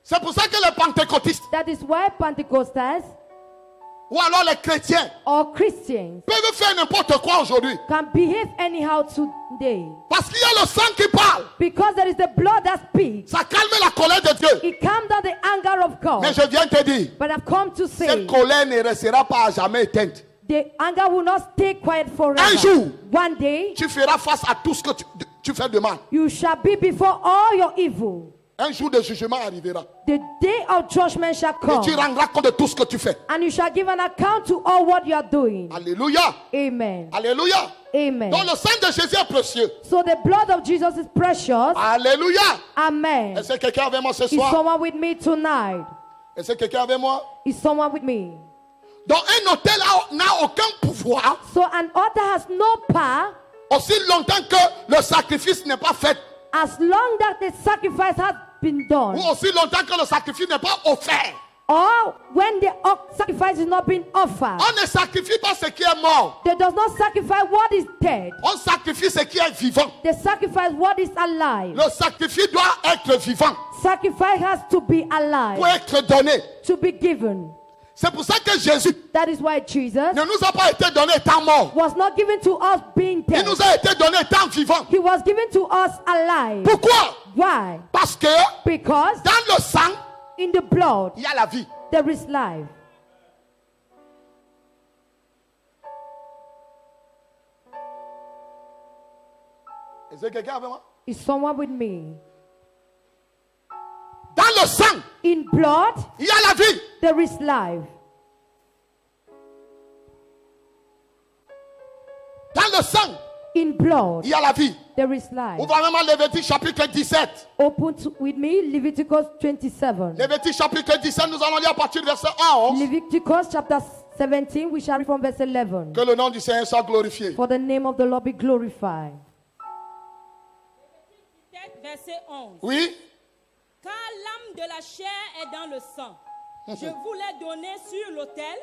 C'est pour ça que les pentecôtistes
That is why Pentecostals
ou alors les chrétiens
or Christians
peuvent faire n'importe quoi aujourd'hui.
can behave anyhow today.
Parce qu'il y a le sang qui parle.
Because there is the blood that speaks.
Ça calme la colère de Dieu.
It calms down the anger of
Mais
God.
je viens te dire,
But I've come to say
cette colère ne restera pas à jamais éteinte.
the anger will not stay quiet forever.
Un jour,
One day,
tu feras face à tout ce que tu fais de mal.
you shall be before all your evil.
Un jour de jugement arrivera.
The day of judgment shall
Et
come.
tu rendras compte de tout ce que tu fais.
And you shall give an account to all what you are doing.
Alléluia.
Amen.
Alléluia.
Amen.
Donc le sang de Jésus est précieux.
So the blood of Jesus is precious.
Alléluia.
Amen.
Est-ce que quelqu'un avec moi ce
Is
soir?
someone with me tonight?
Est-ce que quelqu'un avec moi?
Is someone with me?
Donc un hôtel n'a aucun pouvoir
So an altar has no power
aussi longtemps que le sacrifice n'est pas fait.
as long that the sacrifice has been done.
Ou aussi longtemps que le sacrifice n'est pas offert.
Or when the sacrifice is not being offered.
On ne sacrifie pas ce qui est mort.
They does not sacrifice what is dead.
On sacrifie ce qui est vivant.
They sacrifice what is alive.
Le sacrifice doit être vivant
Sacrifice has to be
pour
alive,
être donné.
to be given.
C'est pour ça que Jésus
That is why Jesus
ne nous a pas été donné étant mort.
was not given to us being
Il
dead.
nous a été donné étant vivant.
He was given to us alive.
Pourquoi?
Why?
Parce que
Because
dans le sang,
in the blood
il y a la vie.
there is life.
Est-ce que quelqu'un avec moi?
Is someone with me?
Dans le sang,
In blood
il y a la vie.
there is life.
Dans le sang,
In blood
il y a la vie.
there is life.
Ouvrez vraiment Lévitique chapitre 17.
With me Leviticus 27.
Lévitique chapitre 17, nous allons lire à partir du verset 1 à 11.
Leviticus chapter 17, we shall read from verse 11.
Que le nom du Seigneur soit glorifié.
For the name of the Lord be glorified.
Verset 11.
Oui,
car l'âme de la chair est dans le sang. Je vous l'ai donné sur l'autel,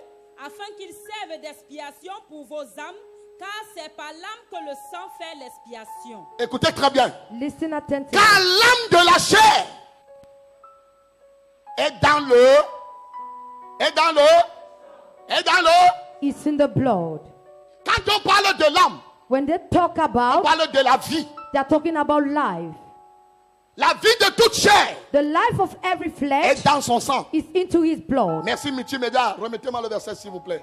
afin qu'il serve d'expiation pour vos âmes, car c'est par l'âme que le sang fait l'expiation.
Écoutez très bien.
Listen attentively.
Car l'âme de la chair est dans le.
It's in the blood.
Quand on parle de l'âme,
When they talk
on
about,
parle de la vie.
they are talking about life.
La vie de toute chair
The life of every flesh
est dans son sang.
is into his blood.
Merci, multimédia. Remettez-moi le verset, s'il vous plaît.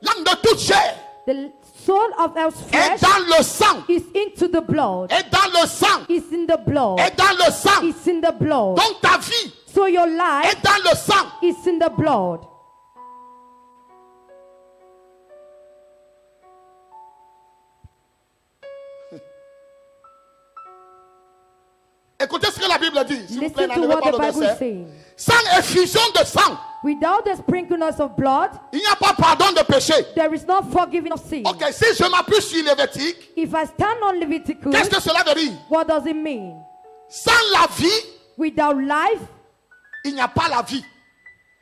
L'âme de toute chair
The soul of our
est
flesh
dans le sang.
is into the blood.
Est dans le sang.
Is in the blood.
Est dans le sang.
Is in the blood.
Donc ta vie
So your life
est dans le sang.
is in the blood.
Écoutez ce que la Bible dit. S'il vous plaît,
Listen to
n'enlevez
what
pas
the
le
Bible
verset.
says.
Sans effusion de sang,
Without the sprinkleness of blood,
il n'y a pas pardon de péché.
there is no forgiving of sin.
Ok, si je m'appuie sur Lévitique,
If I stand on Leviticus,
qu'est-ce que cela veut dire?
what does it mean?
Sans la vie,
Without life,
il n'y a pas la vie.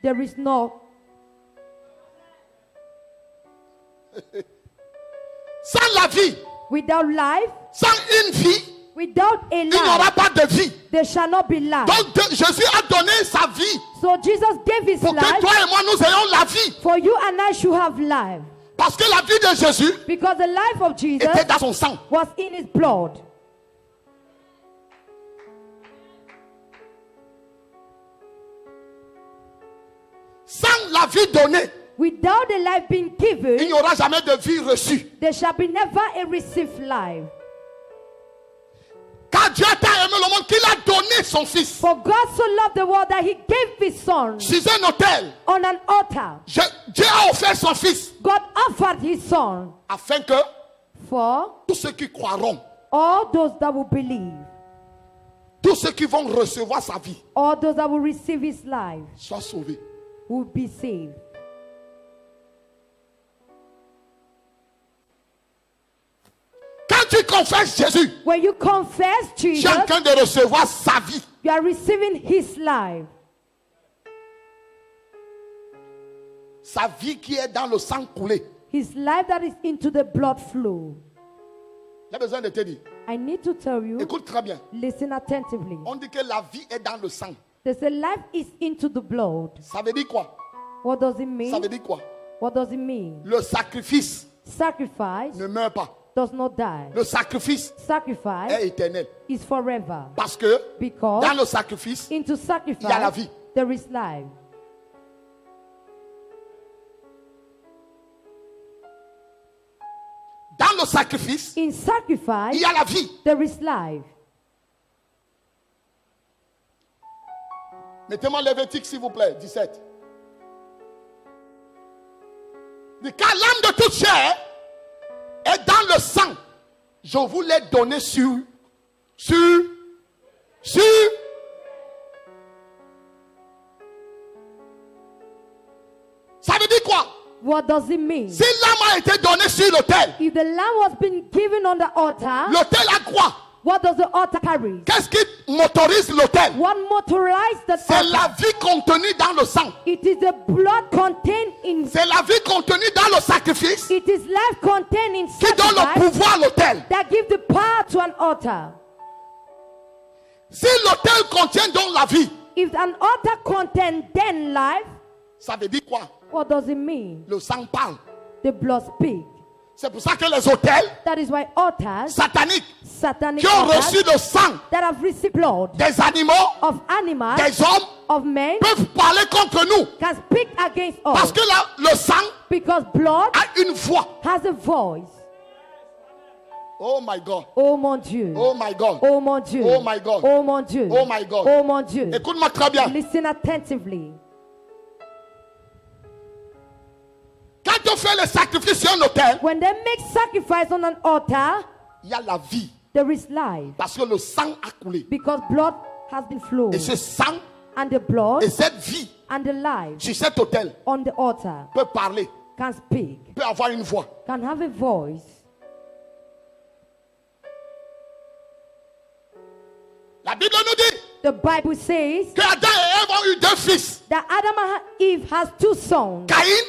there is no.
Sans la vie,
Without life,
sans une vie,
without a
il n'y aura
life,
pas de vie.
there shall not be life.
Donc Jésus a donné sa vie
So Jesus gave his
pour que
life
toi et moi nous ayons la vie.
for you and I should have life.
Parce que la vie de Jésus
Because the life of Jesus
était dans son sang.
was in his blood.
Sans la vie donnée,
Without the life being
il
given,
n'y aura jamais de vie reçue.
there shall be never a received life.
Car Dieu t'a aimé le monde qu'il a donné son fils
For God so loved the world that he gave his son
sur un autel.
on an altar.
Dieu a offert son fils
God offered his son
afin que
for
tous ceux qui croiront,
all those that will believe,
tous ceux qui vont recevoir sa vie,
all those that will receive his life
soient sauvés.
will be saved.
Quand tu confesses Jésus,
When you confess
tu es
Jesus,
en train de recevoir sa vie.
you are receiving his life.
Sa vie qui est dans le sang coulé.
His life that is into the blood flow.
J'ai besoin de te dire.
I need to tell you,
Écoute très bien.
listen attentively.
On dit que la vie est dans le sang.
They say life is into the blood.
Ça veut dire quoi?
What does it
Ça
mean?
veut dire quoi?
What does it mean?
Le sacrifice
Sacrifice
ne meurt pas.
does not die.
Le sacrifice
Sacrifice
est éternel.
is forever.
Parce que
Because
dans le sacrifice,
into
il y a la
sacrifice,
vie.
there is life.
Dans le sacrifice,
In
il
sacrifice,
y a la vie.
there is life.
Mettez-moi Lévitique, s'il vous plaît, 17. Dit, car l'âme de toute chair est dans le sang. Je vous l'ai donné sur. Ça veut dire quoi?
What does it mean?
Si l'âme a été donnée sur l'autel,
If the lamb was being given on the altar,
l'autel a quoi?
what does the altar carry?
Qu'est-ce qui motorise l'autel?
What motorized the
C'est la
altar?
vie contenue dans le sang.
It is the blood contained in.
C'est la vie contenue dans le sacrifice
It is life contained in
qui donne le
sacrifice
pouvoir à l'autel.
that give the power to an altar.
Si l'autel contient donc la vie,
If an altar contains then life,
ça veut dire quoi?
what does it mean?
Le sang parle.
The blood speak.
C'est pour ça que les autels
That is why altars,
sataniques
satanic
qui ont
altars
reçu le sang
that have received blood
des animaux,
of animals,
des hommes,
of men,
peuvent parler contre nous.
can speak against
Parce
us.
que le sang
Because blood
a une voix.
has a voice.
Oh my God.
Oh mon Dieu.
Oh my God.
Oh mon Dieu.
Oh my God.
Oh mon Dieu.
Oh my God.
Oh mon Dieu.
Écoute-moi très bien.
Listen attentively.
Quand on fait le sacrifice sur un autel,
When they make sacrifice on an altar,
il y a la vie.
there is life.
Parce que le sang a coulé.
Because blood has been flowed.
Et ce sang
And the blood
et cette vie
and the life
sur cet autel
on the altar
peut parler,
can speak,
peut avoir une voix.
can have a voice.
La Bible nous dit
The Bible says
que Adam et Ève ont eu 2 fils,
that Adam and Eve has 2 sons,
Caïn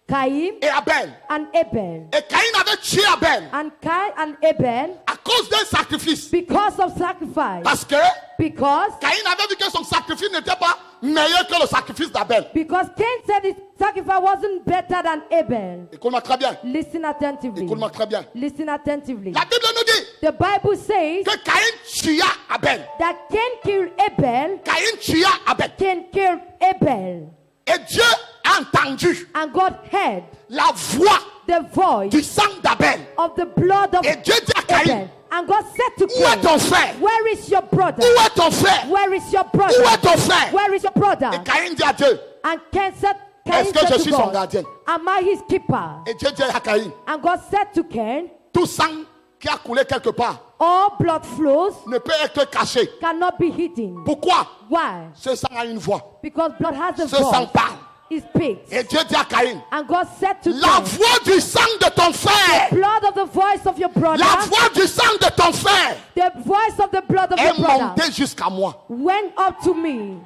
Cain
et Abel.
and Abel.
Et Caïn avait tué Abel
And Cain and Abel,
à cause d'un sacrifice.
because of sacrifice,
Parce que
because
Caïn avait vu que son sacrifice n'était pas meilleur que le sacrifice d'Abel.
Cain said his sacrifice wasn't better than Abel.
Écoute-moi très bien.
Listen attentively.
Écoute-moi très bien.
Listen attentively.
La Bible nous dit
The Bible says
que Caïn tua Abel.
that Cain killed Abel,
Caïn tua Abel.
Cain killed Abel,
Et Dieu a entendu
and God heard
la voix
the voice
du sang d'Abel.
of the blood of
Et Dieu dit à Caïn,
Abel. And God said to
où est
Cain,
ton frère?
where is your brother?
Où est ton frère?
Where is your
Où
brother?
est ton frère?
Where is your brother?
Et Caïn dit à Dieu,
And Cain said,
est-ce que je
to
suis son
God,
gardien?
am I his keeper?
Et Dieu dit à Caïn,
And God said to Cain,
tout sang qui a coulé quelque part
all blood flows
ne peut être caché.
cannot be hidden.
Pourquoi?
Why?
Ce sang a une voix.
Because blood has a
Ce sang
voice.
parle.
It speaks.
Et Dieu dit à Caïn,
And God said to
la
Cain,
voix du sang de ton frère,
blood of the voice of your brother,
la voix du sang de ton frère
the voice of the blood of
est
your brother
montée jusqu'à moi.
went up to me.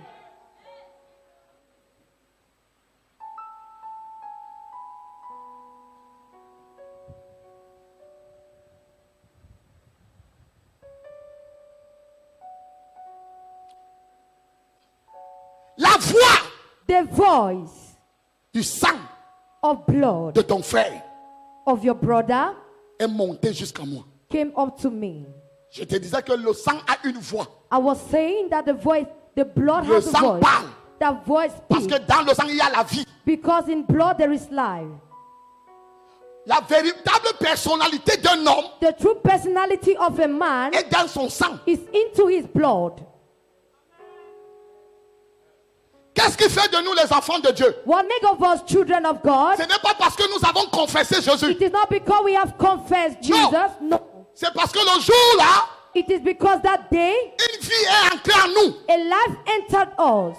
La voix
The voice
du sang
of blood
de ton frère
of your brother
est montée jusqu'à moi.
came up to me.
Je te disais que le sang a une voix.
I was saying that the blood
Le
has a
sang
voice.
parle.
That voice
Parce que
speaks.
dans le sang, il y a la vie.
Because in blood there is life.
La véritable personnalité d'un homme
The true personality of a man
est dans son sang.
is into his blood.
Qu'est-ce qui fait de nous les enfants de Dieu?
What makes of us children of God?
Ce n'est pas parce que nous avons confessé Jésus.
It is not because we have confessed Jesus. No.
C'est parce que le jour-là,
It is because that day
une vie est entrée en nous.
a life entered us.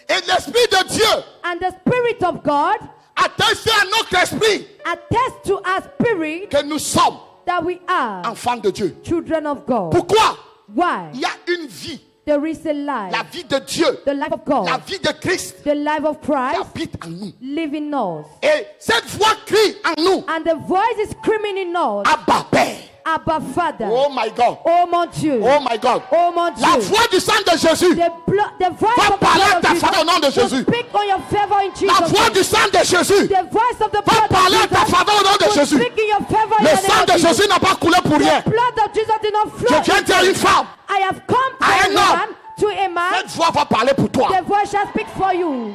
Et l'Esprit de Dieu
And the Spirit of God
atteste à notre esprit
attests to our spirit
que nous sommes
that we are
enfants de Dieu.
children of God.
Pourquoi?
Why?
Il y a une vie,
There is a life.
la vie de Dieu,
The life of
la
God.
vie de Christ
The life of
qui
Christ
habite en nous.
live in us.
Et cette voix crie en nous,
And the voice is screaming in us.
Abba Père.
Abba Father.
Oh my God.
Oh mon Dieu.
Oh my God.
Oh mon
La
Dieu.
voix du sang de Jésus
The voice
va
of the
parler à
blood
ta
of Jesus
faveur au nom de
will
Jésus.
speak on your favor in
La
Jesus'
voix
name.
du sang de Jésus
The voice of the
va
blood
parler à
of
ta
Jesus
faveur au nom de
will
Jésus.
speak in your favor in
Le
the
sang
name
de
of Jesus.
Jésus n'a pas coulé pour rien.
The blood of Jesus did not flow.
Je viens dire à une femme,
I have come
À
from
un
a
homme.
man to a man.
cette voix va parler pour toi.
The voice shall speak for you.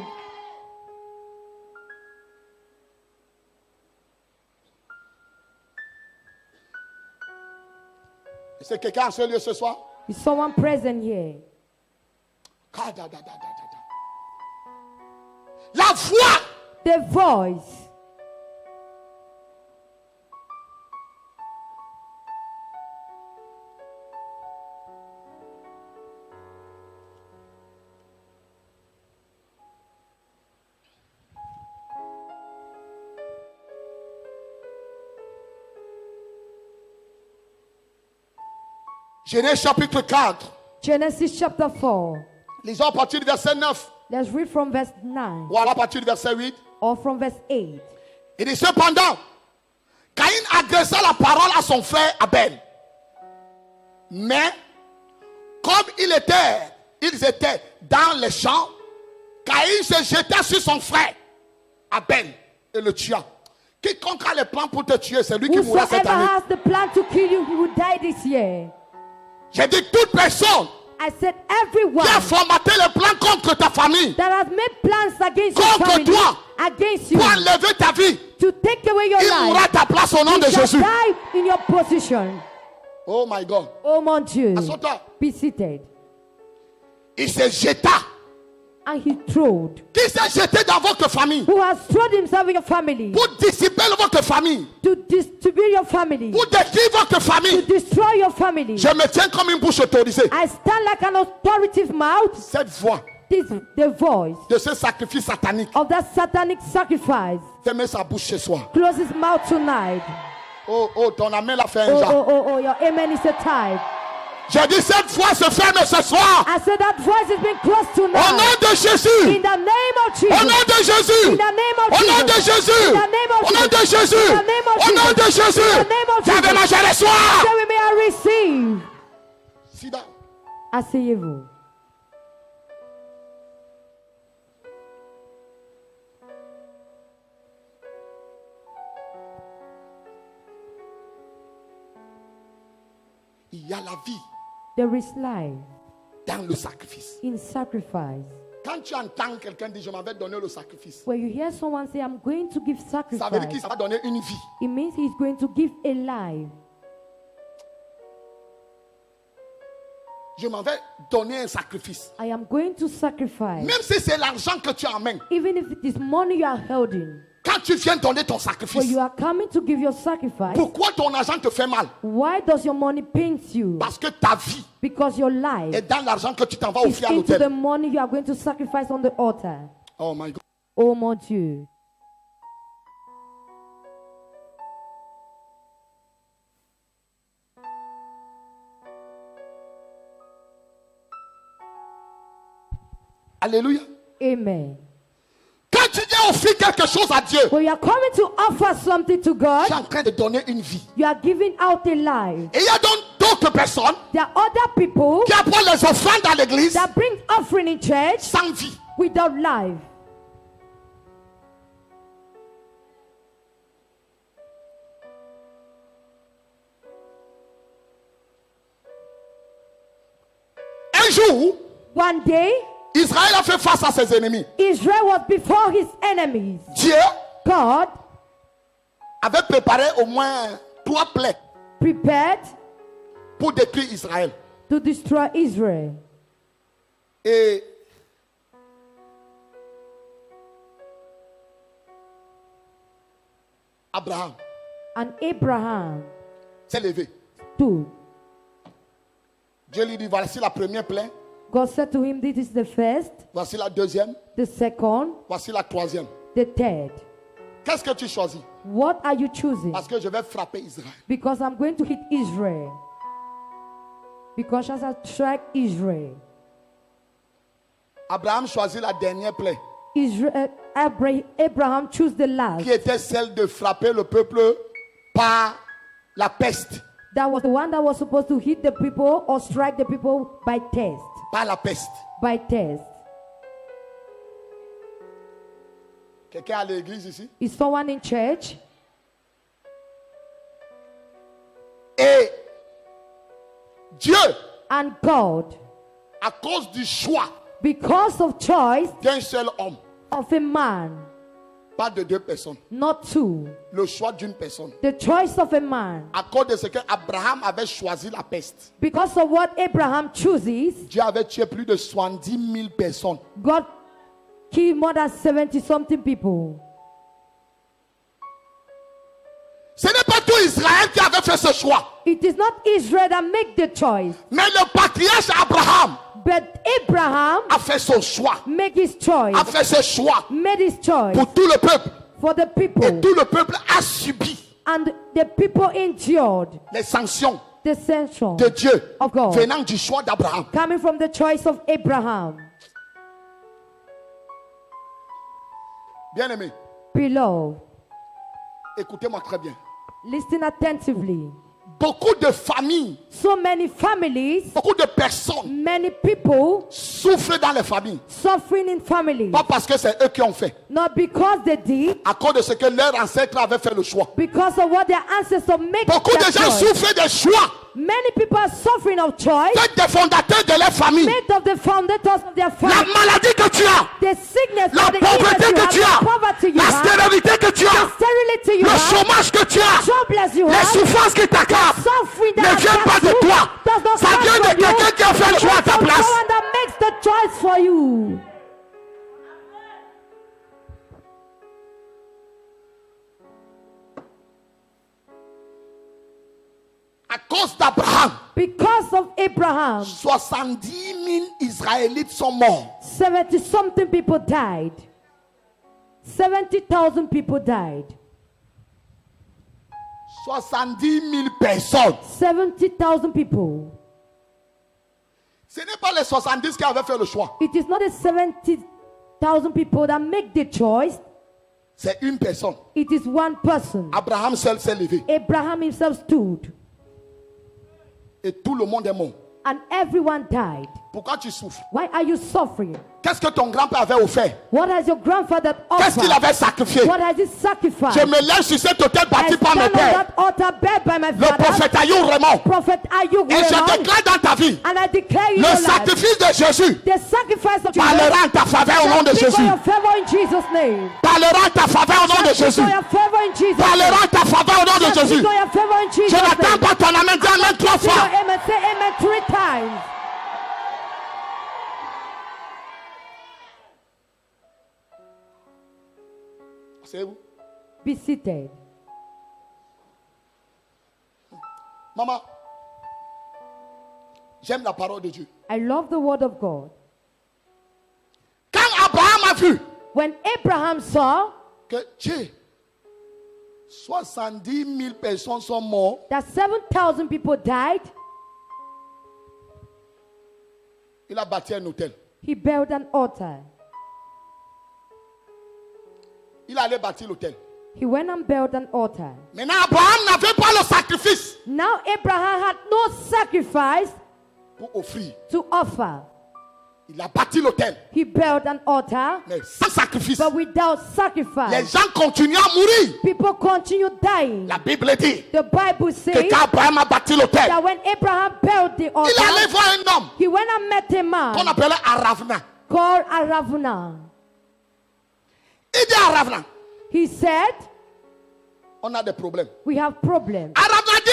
C'est quelqu'un en ce lieu ce soir?
Is someone present here?
La voix
The voice.
Genèse chapitre 4.
Genesis chapter 4.
Lisons à partir du verset 9.
Let's read from verse 9
Voilà à partir du verset 8.
or from verse 8.
Il dit cependant, Caïn adressa la parole à son frère Abel. Mais, comme ils étaient dans les champs, Caïn se jeta sur son frère Abel et le tua. Quiconque a les plans pour te tuer, c'est lui qui mourra cette
Whosoever
année.
has the plan to kill you, he will die this year.
J'ai dit toute personne
I said everyone
qui a formaté les plans contre ta famille,
that has made plans against your
Contre
family,
toi.
against you,
pour enlever ta vie,
to take away your
il mourra
life,
à ta place au nom de
he shall
Jésus.
die in your position.
Oh my God.
Oh mon Dieu.
Assois-toi.
Be seated.
Il se jeta.
And he throwed.
Qui s'est jeté dans votre famille
Who has thrown himself in your family
pour dissiper votre famille,
to distribute your family,
pour détruire votre
to
famille.
destroy your family.
Je me tiens comme une bouche autorisée.
I stand like an authoritative mouth.
Cette voix
This the voice
de ce sacrifice satanique,
of that satanic sacrifice.
fermez sa bouche ce soir.
Close his mouth tonight.
Oh, ton amen l'a fait un
Oh,
genre.
oh, oh, oh, your amen is a tithe.
J'ai dit cette voix se ferme ce soir.
I said that voice has been closed
Au
tonight.
nom de Jésus.
In the name of
Au
Jesus.
nom de Jésus.
In the name of
Au nom de
Jesus.
Jésus.
In the name of
Au nom de
Jesus.
Jésus.
In the name of
Au nom de
Jesus.
Jésus.
In the name of
J'avais
Jesus.
mangé le soir.
Say with me, I receive.
Sit down.
Asseyez-vous.
Il y a la vie
There is life
dans le sacrifice.
in sacrifice.
Quand tu entends quelqu'un dire je m'en vais donner le sacrifice,
When you hear someone say, I'm going to give
ça veut dire qu'il
sacrifice,
ça va donner une vie.
it means he's going to give a life.
Je m'en vais donner un sacrifice.
I am going to sacrifice.
Même si c'est l'argent que tu emmènes,
Even if it is money you are holding,
quand tu viens donner ton
when
sacrifice,
you are coming to give your sacrifice,
pourquoi ton argent te fait mal?
why does your money pain you?
Parce que ta vie
Because your life
est dans l'argent que tu t'en vas
is
offrir à
into the
l'autel.
money you are going to sacrifice on the altar.
Oh my God.
Oh mon Dieu.
Alléluia.
Amen.
Quand tu viens offrir quelque chose à Dieu,
When you are coming to offer something to
tu es
God,
en train de donner une vie.
you are giving out a life.
Et il y a donc d'autres personnes
There are other people
qui apportent les offrandes à l'église
that bring offering in church
sans vie.
without life.
Un jour,
One day,
Israël a fait face à ses ennemis.
Israel was before his enemies.
Dieu
God
avait préparé au moins 3 plaies
prepared
pour détruire Israël.
to destroy Israel.
Et Abraham
And Abraham
s'est levé.
stood.
Dieu lui dit, voici la première plaie,
God said to him, this is the first,
voici la deuxième,
the second,
voici la troisième.
the third.
Qu'est-ce que tu choisis?
What are you choosing?
Parce que je vais frapper Israël.
Because I'm going to hit Israel. Because I shall strike Israel.
Abraham choisit la dernière plaie,
Abraham chose the last.
qui était celle de frapper le peuple par la peste.
That was the one that was supposed to hit the people or strike the people by test.
Par la peste.
By test.
Quelqu'un à l'église ici?
Is someone in church?
Et Dieu,
And God,
à cause du choix
because of choice
d'un seul homme,
of a man,
pas de 2 personnes,
not two,
le choix d'une personne,
the choice of a man,
à cause de ce que Abraham avait choisi la peste,
because of what Abraham chooses,
Dieu avait tué plus de 70 000 personnes.
God killed more than 70 something people.
Ce n'est pas tout Israël qui avait fait ce choix,
It is not Israel that make the choice,
mais le patriarche Abraham
but Abraham
a fait son choix,
make his choice,
a fait ce choix
made his choice
pour tout le peuple.
for the people,
Et tout le peuple a subi
and the people endured
les sanctions
the sanction
de Dieu
of God
venant du choix d'Abraham.
coming from the choice of Abraham.
Bien-aimé,
Beloved,
écoutez-moi très bien.
listen attentively.
Beaucoup de familles,
So many families,
beaucoup de personnes
many people
souffrent dans les familles.
suffering in families,
Pas parce que c'est eux qui ont fait,
not because they did,
à cause de ce que leurs ancêtres avaient fait le choix.
because of what their ancestors make
Beaucoup
their
de gens
choice.
souffrent des choix
Many people are suffering of choice
faits des fondateurs de leur famille.
made of the foundators of their
La
family.
maladie que tu as,
The sickness,
la
or the
pauvreté
illness
que tu
you have,
as,
the poverty you
la
have,
stérilité que tu
the
as,
sterility you
le
have,
chômage que tu as,
jobless you
les
have,
souffrances qui t'accablent
suffering
ne
that
viennent pas
attacks
de
you
toi.
does not
Ça
come
vient de
from you.
quelqu'un qui a fait le choix à ta
From
place.
someone that makes the choice for you.
À cause d'Abraham,
Because of Abraham,
70 000 Israélites sont morts.
70 something people died. 70,000 people died.
70 000 personnes.
70,000 people.
Ce n'est pas les 70 qui avaient fait le choix.
It is not the 70,000 people that make the choice.
C'est une personne.
It is one person.
Abraham seul s'est levé.
Abraham himself stood.
Et tout le monde est mort.
And everyone died.
Pourquoi tu souffres?
Why are you suffering?
Qu'est-ce que ton grand-père avait offert?
What has your grandfather
Qu'est-ce qu'il
offered?
avait sacrifié?
What has he sacrificed?
Je me lève sur cet hôtel bâti
I
par mes
stand on
pères.
that altar built by my
Le
father,
prophète Ayoub Raymond.
Prophet Ayub
Et je
Raymond,
déclare dans ta vie,
and I declare you
le
your life,
sacrifice de Jésus
the sacrifice of
parlera en ta faveur au nom de
speak for
Jésus.
your favor in Jesus' name.
Parlera en ta faveur au nom de
Speak
Jésus.
for your favor in Jesus'
Parlera
name.
en ta faveur au nom de
Speak
Jésus.
for your favor in Jesus'
Je n'attends
name.
pas ton amen. Dis amen 3
Say your
fois.
amen. Say amen 3 times.
Asseyez-vous.
Be seated.
Maman, j'aime la parole de Dieu.
I love the word of God.
Quand Abraham a vu
When Abraham saw
que Dieu, 70 000 personnes sont mortes,
that 7,000 people died,
il a bâti un hôtel.
he built an altar.
Il allait bâtir l'hôtel.
He went and built an altar.
Maintenant, Abraham n'avait pas le sacrifice
Now Abraham had no sacrifice
pour offrir.
to offer.
Il a bâti l'hôtel,
He built an altar,
mais sans sacrifice.
but without
Les
sacrifice.
gens continuent à mourir.
People continue dying.
La Bible dit
The Bible
que
says
quand Abraham a bâti l'hôtel,
that when Abraham built the
il allait
altar,
voir un homme
he went and met a
qu'on
man
appelait Aravna.
called Aravna.
Il dit à Aravna,
He said,
on a des problèmes.
we have problems.
Aravna dit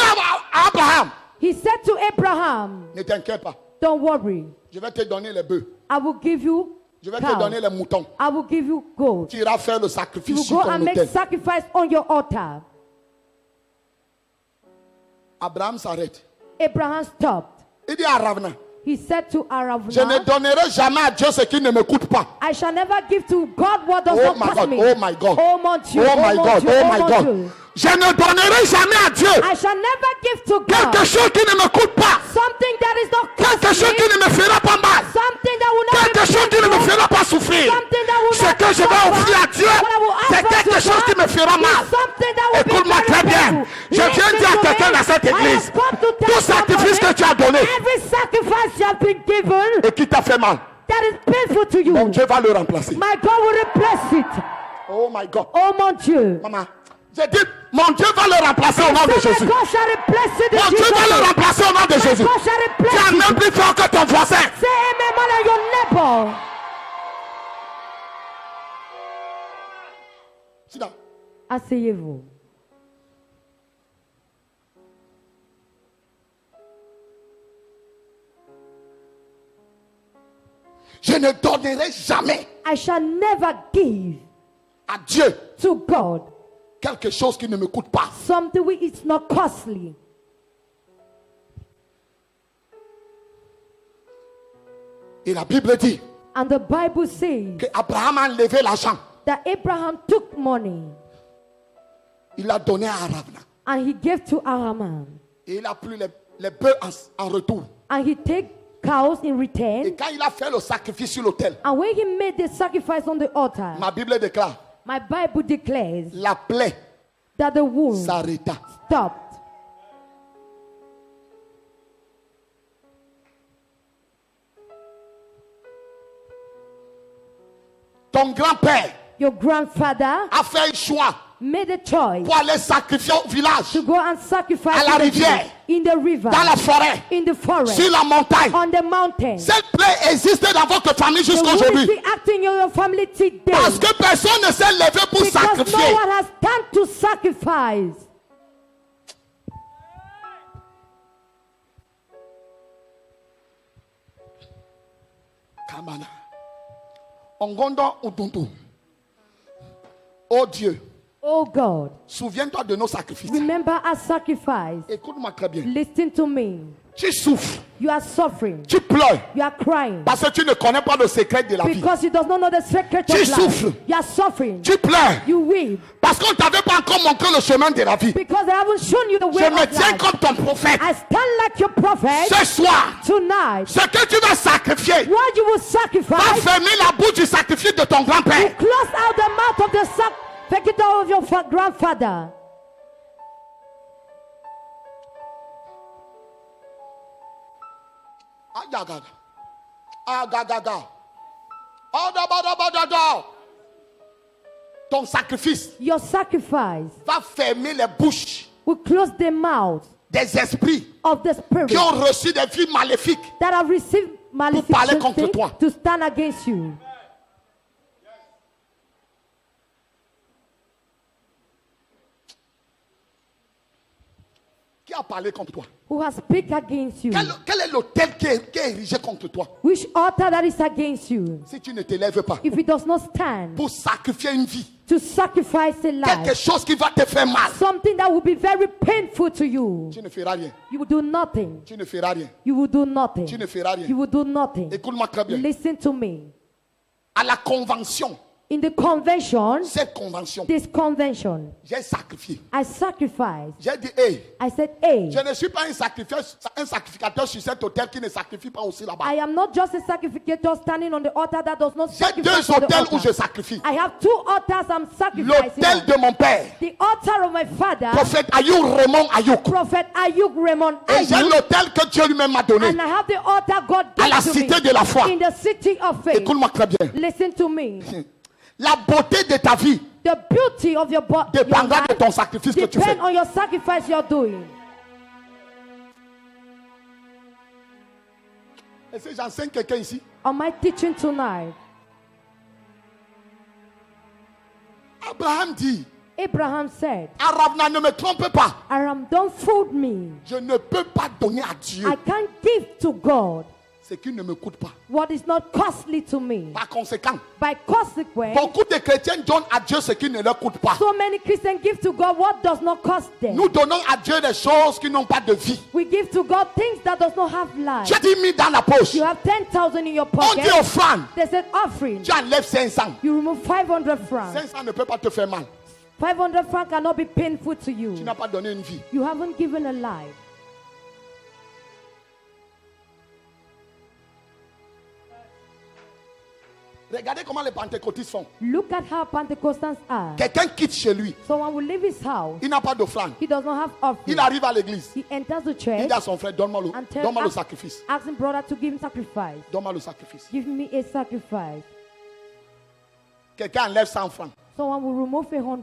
à Abraham,
He said to Abraham,
ne t'inquiète pas,
don't worry.
je vais te donner les bœufs,
I will give you
je vais te
cow.
donner les moutons.
I will give you gold.
Tu iras faire le
You
sacrifice
will
sur
go
ton
and make
hôtel.
sacrifice on your altar.
Abraham s'arrête.
Abraham stopped.
Il dit à Aravna,
He said to
je ne
Aravna,
donnerai jamais à Dieu ce qui ne m'écoute pas.
I shall never give to God what does
Oh
not
my
cost
God,
me.
oh my God.
Oh mon Dieu,
Oh my
mon
God,
Dieu,
oh my
mon
God.
Dieu.
Je ne donnerai jamais à Dieu
I shall never give to
quelque
God
chose qui ne m'écoute pas.
something that is not
Quelque chose
costly,
qui ne me fera pas mal.
something that will not
Quelque
be
chose qui ne me
painful,
fera pas souffrir.
something that will
Ce
not
que je vais
suffer.
offrir à Dieu,
What I will
c'est
offer
quelque
to
chose qui
God
me fera
is
mal.
something that will be
Écoute-moi
very
très bien.
painful.
Je viens
Listen
dire à
to
quelqu'un
me.
dans cette
I
église,
have come to tell
tout sacrifice que
somebody,
tu as donné
every sacrifice you have been given
et qui t'a fait mal,
that is painful to you,
mon Dieu va le remplacer.
my God will replace it.
Oh my God.
Oh mon Dieu.
Maman, j'ai dit, mon Dieu va le remplacer au nom de
So my
Jésus.
God shall replace it in
Mon Dieu
Jesus'
va le
name.
remplacer au nom de
My
Jésus.
God shall
Tu
replace
as même
it.
plus fort que ton voisin.
Say amen more than your neighbor.
Sit down.
Asseyez-vous.
Je ne donnerai jamais
I shall never give
à Dieu
to God
quelque chose qui ne me coûte pas.
something which is not costly.
Et la Bible dit
And the Bible says
que Abraham a enlevé l'argent.
that Abraham took money
Il l'a donné à Aravna.
and he gave to Aram.
Et il a pris les bœufs en retour.
And he take cows in
Et
return.
quand il a fait le sacrifice sur l'autel,
And when he made the sacrifice on the altar,
ma Bible déclare,
my Bible declares
la plaie
that the wound
s'arrêta.
stopped.
Ton grand-père
Your grandfather
a fait un choix
made a choice
pour aller sacrifier au village,
to go and sacrifice
À la
in the
rivière.
village, in the river,
dans la forêt,
in the forest,
sur la montagne.
on the mountain.
Cette plaie existe dans votre famille
The
jusqu'à
wound
aujourd'hui.
is still acting in your family today.
Parce que personne ne s'est levé pour
Because no
sacrifier.
one has time to sacrifice.
Kamana. Ongondo Utuntu. Oh Dieu,
Oh God,
souviens-toi de nos sacrifices.
remember our sacrifice.
Écoute-moi très bien.
Listen to me.
Tu souffres,
You are suffering.
tu pleures
You are crying.
parce que tu ne connais pas le secret de la vie.
Because you does not know the secret
Tu
of life.
souffres.
You are suffering.
Tu pleures
You weep.
parce qu'on ne t'avait pas encore montré le chemin de la vie.
Because I haven't shown you the way
Je
of
me tiens
life.
comme ton prophète.
I stand like your prophet
Ce soir,
tonight.
ce que tu vas sacrifier
What you will
va
sacrifice,
fermer la bouche du sacrifice de ton grand-père.
close out the mouth of the sacrifice of your grandfather.
Agagaga. Agagaga. Odabadabadada. Ton sacrifice
Your sacrifice
va fermer les bouches
will close the mouth
des esprits
of the spirit
qui ont reçu des vies maléfiques.
that have received
parler contre
malediction
toi.
to stand against you.
Qui a parlé contre toi?
Who has speak against you?
Quel est l'autel qui est érigé contre toi?
Which altar that is against you?
Si tu ne te lèves pas
If it does not stand
pour sacrifier une vie,
to sacrifice a
quelque
life,
chose qui va te faire mal,
something that will be very painful to you,
tu ne feras rien.
you will do nothing.
Tu ne feras rien.
You will do nothing.
Tu ne feras rien.
You will do nothing.
Écoute-moi très bien.
Listen to me.
À la convention,
In the convention,
cette convention,
this convention,
j'ai sacrifié.
I sacrificed.
J'ai dit, hey,
I said, hey,
je ne suis pas un sacrificateur sur cet autel qui ne sacrifie pas aussi là-bas.
I am not just a sacrificator standing on the altar that does not
J'ai
sacrifice
deux
on the
autels où
altar.
je sacrifie.
I have two altars I'm sacrificing.
L'autel
on.
de mon père,
The altar of my father,
prophète Ayouk Raymond Ayouk.
Prophet Ayuk Raymond
Et j'ai
Ayuk,
l'autel que Dieu lui-même m'a donné.
and I have the altar God
À la
gave to
cité
me
de la foi.
in the city of faith.
Écoute-moi très bien.
Listen to me.
La beauté de ta vie
The beauty of your body
dépendra de ton sacrifice que tu fais.
depend on your sacrifice you're doing.
Est-ce que j'enseigne quelqu'un ici?
Am I teaching tonight?
Abraham dit,
Abraham said,
Aravna, ne me trompe pas.
Aram, don't fool me.
Je ne peux pas donner à Dieu
I can't give to God
ce qui ne me coûte pas.
what is not costly to me.
Par conséquent,
By consequence,
beaucoup de chrétiens donnent à Dieu ce qui ne leur coûte pas.
so many Christians give to God what does not cost them.
Nous donnons à Dieu des choses qui n'ont pas de vie.
We give to God things that does not have life.
Tu as 10 000 dans la poche.
You have 10,000 in your
On
pocket.
dit offrande.
They said offering.
Tu enlèves 500.
You remove 500 francs.
500 ne peut pas te faire mal.
500 francs cannot be painful to
Tu
you.
n'as pas donné une vie.
You haven't given a life.
Regardez comment les pentecôtistes font.
Look at how Pentecostals are.
Quelqu'un quitte chez lui.
Someone will leave his house.
Il n'a pas d'offrande.
He does not have offering.
Il arrive à l'église.
He enters the
Il
church
dit à son frère, donne-moi
and tells
le sacrifice.
asking brother to give him sacrifice.
Donne-moi le sacrifice.
Give me a sacrifice.
Quelqu'un enlève 100 francs.
Someone will remove 100
On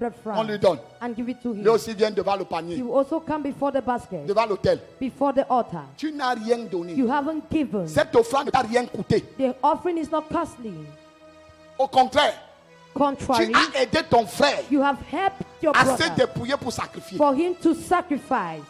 lui
francs
donne.
and give it to
Lui
him.
aussi vient devant le
He
panier,
will also come before the basket,
devant l'autel.
before the altar.
Tu n'as rien donné.
You haven't given.
Cette offrande ne t'a rien coûté.
The offering is not costly.
Au contraire, tu
Contrary,
as aidé ton frère
you have helped your
à se
brother
dépouiller pour sacrifier.
for him to sacrifice.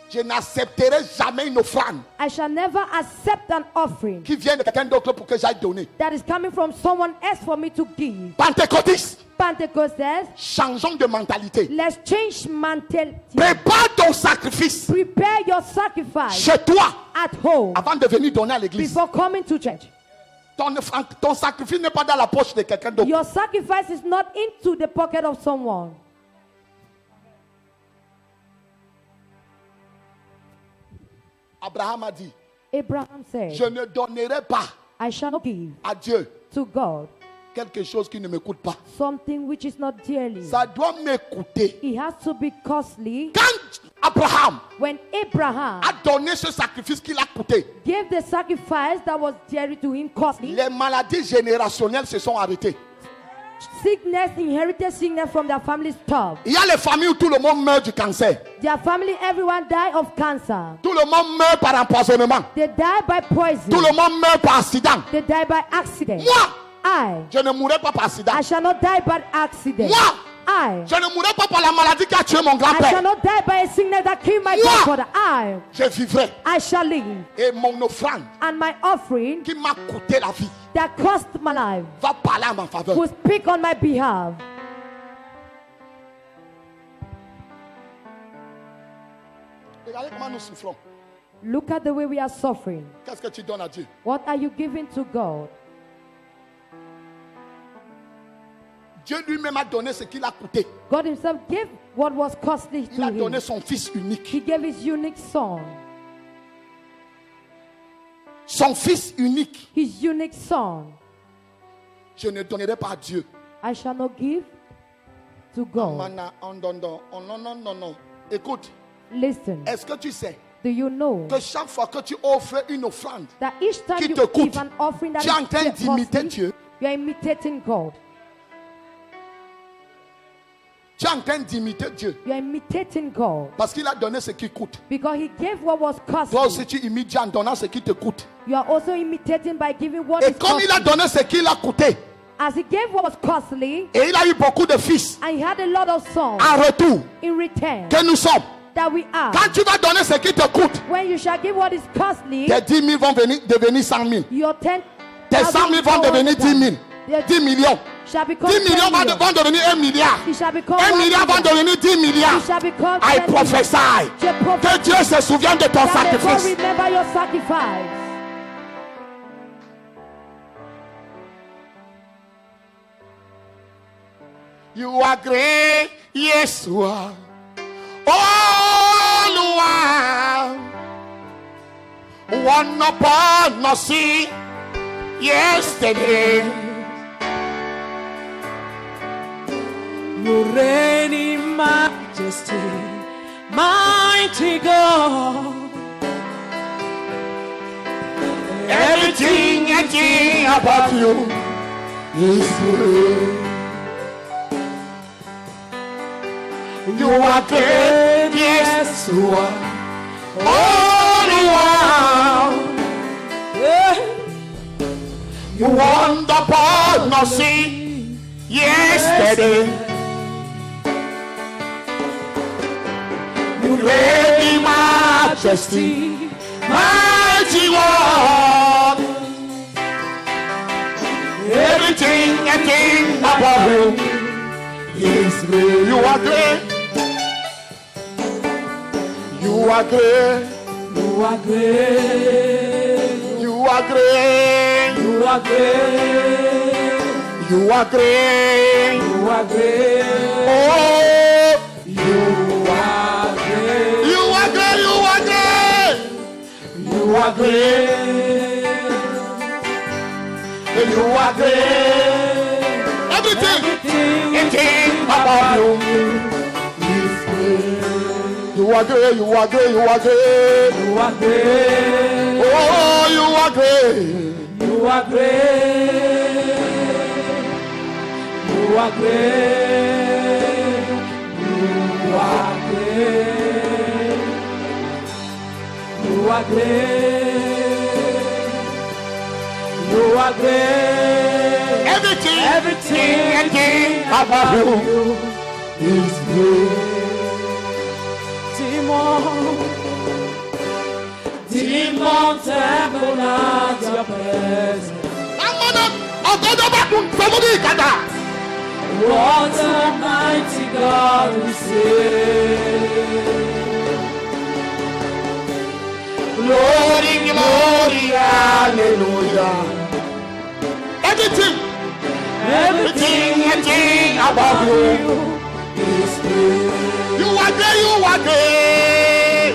Je n'accepterai jamais une offrande
I shall never accept an offering
qui vient de quelqu'un d'autre pour que j'aille donner.
that is coming from someone else for me to give.
Pentecôtiste,
Pentecost says,
changeons de mentalité.
let's change mentality.
Prépare ton sacrifice
Prepare your sacrifice
chez toi
at home
avant de venir donner à l'église.
before coming to church.
Ton sacrifice n'est pas dans la poche de quelqu'un d'autre.
Your sacrifice is not into the pocket of someone.
Abraham a dit,
Abraham
je
said,
ne donnerai pas
I shall not give
à Dieu
to God
quelque chose qui ne me coûte pas.
something which is not dearly.
Ça doit m'écouter.
It has to be costly.
Quand Abraham
When Abraham
a donné ce sacrifice qu'il a coûté,
gave the sacrifice that was dear to him costly,
les maladies générationnelles se sont arrêtées.
sickness, inherited sickness from their family stopped.
Il y a les familles où tout le monde meurt du cancer.
Their family, everyone died of cancer.
Tout le monde meurt par empoisonnement.
They died by
Tout
poison.
le monde meurt par accident.
They died by accident.
Moi,
I
je ne mourrai pas par accident.
shall not die by accident.
Moi,
I
je ne mourrai pas par la maladie qui a tué mon
shall
grand-père.
not die by a sickness that killed my
Moi.
grandfather.
Je vivrai.
I shall live.
Et mon offrande
And my offering
qui m'a coûté la vie
that cost my life
va parler à ma faveur.
will speak on my behalf.
Regardez comment nous souffrons.
Look at the way we are suffering.
Qu'est-ce que tu donnes à Dieu?
What are you giving to God?
Dieu lui-même a donné ce qu'il a coûté.
God himself gave what was costly
Il a
to
donné
him.
son fils unique.
He gave his unique son.
Son fils unique.
His unique son.
Je ne donnerai pas à Dieu.
I shall not give to God.
Non. Écoute,
Listen,
est-ce que tu sais
do you know
que chaque fois que tu offres une offrande,
that each time
qui
you
te coûte,
give an offering that
tu es en train
is
d'imiter
costly,
Dieu?
you are imitating God.
Tu es en train d'imiter Dieu.
You are imitating God
Parce qu'il a donné ce qui coûte.
because he gave what was
Toi aussi,
costly.
tu imites Dieu en donnant ce qui te coûte.
You are also imitating by giving what
Et
is
comme il a
costly.
donné ce qu'il a coûté,
As he gave what was costly,
et il a eu beaucoup de fils
and he had a lot of sons
en retour
in return
que nous sommes.
that we are.
Quand tu vas donner ce qui te coûte,
When you shall give what is costly,
tes 10 000 vont devenir 100 000.
your 10
Tes 100 000 vont devenir 10 000. 10 millions.
shall become
10 millions
10 million.
vont devenir 1 milliard.
It shall become
1
1
milliard va
million.
devenir 10 milliards.
It shall become
I
10 million.
prophesy
Je
que
prophesy
Dieu se souvient de ton
that the God
sacrifice.
remember your sacrifice.
You are great, yes you are. Oh, you are. One upon no sea yesterday.
You reign in majesty, mighty God.
Everything about you is good. You are great, yes you are. Oh, you are. You won the ball, no see, yesterday. You reign in majesty, mighty one. Everything about you is great. You are great. You are great.
You are great.
You are great.
You are great.
You are great.
You are great.
Oh,
You are great.
you are great. You are great.
You are great.
You are great. Everything about you is great. You are great. You are great. You are great.
You are great.
Oh, you are great.
You are great. You are great. You are great. You are great. You are great.
Everything about you is great.
Timon tremble at your presence. What a mighty God we save.
Glory, glory, hallelujah. Everything about you is great. You are great, you are great.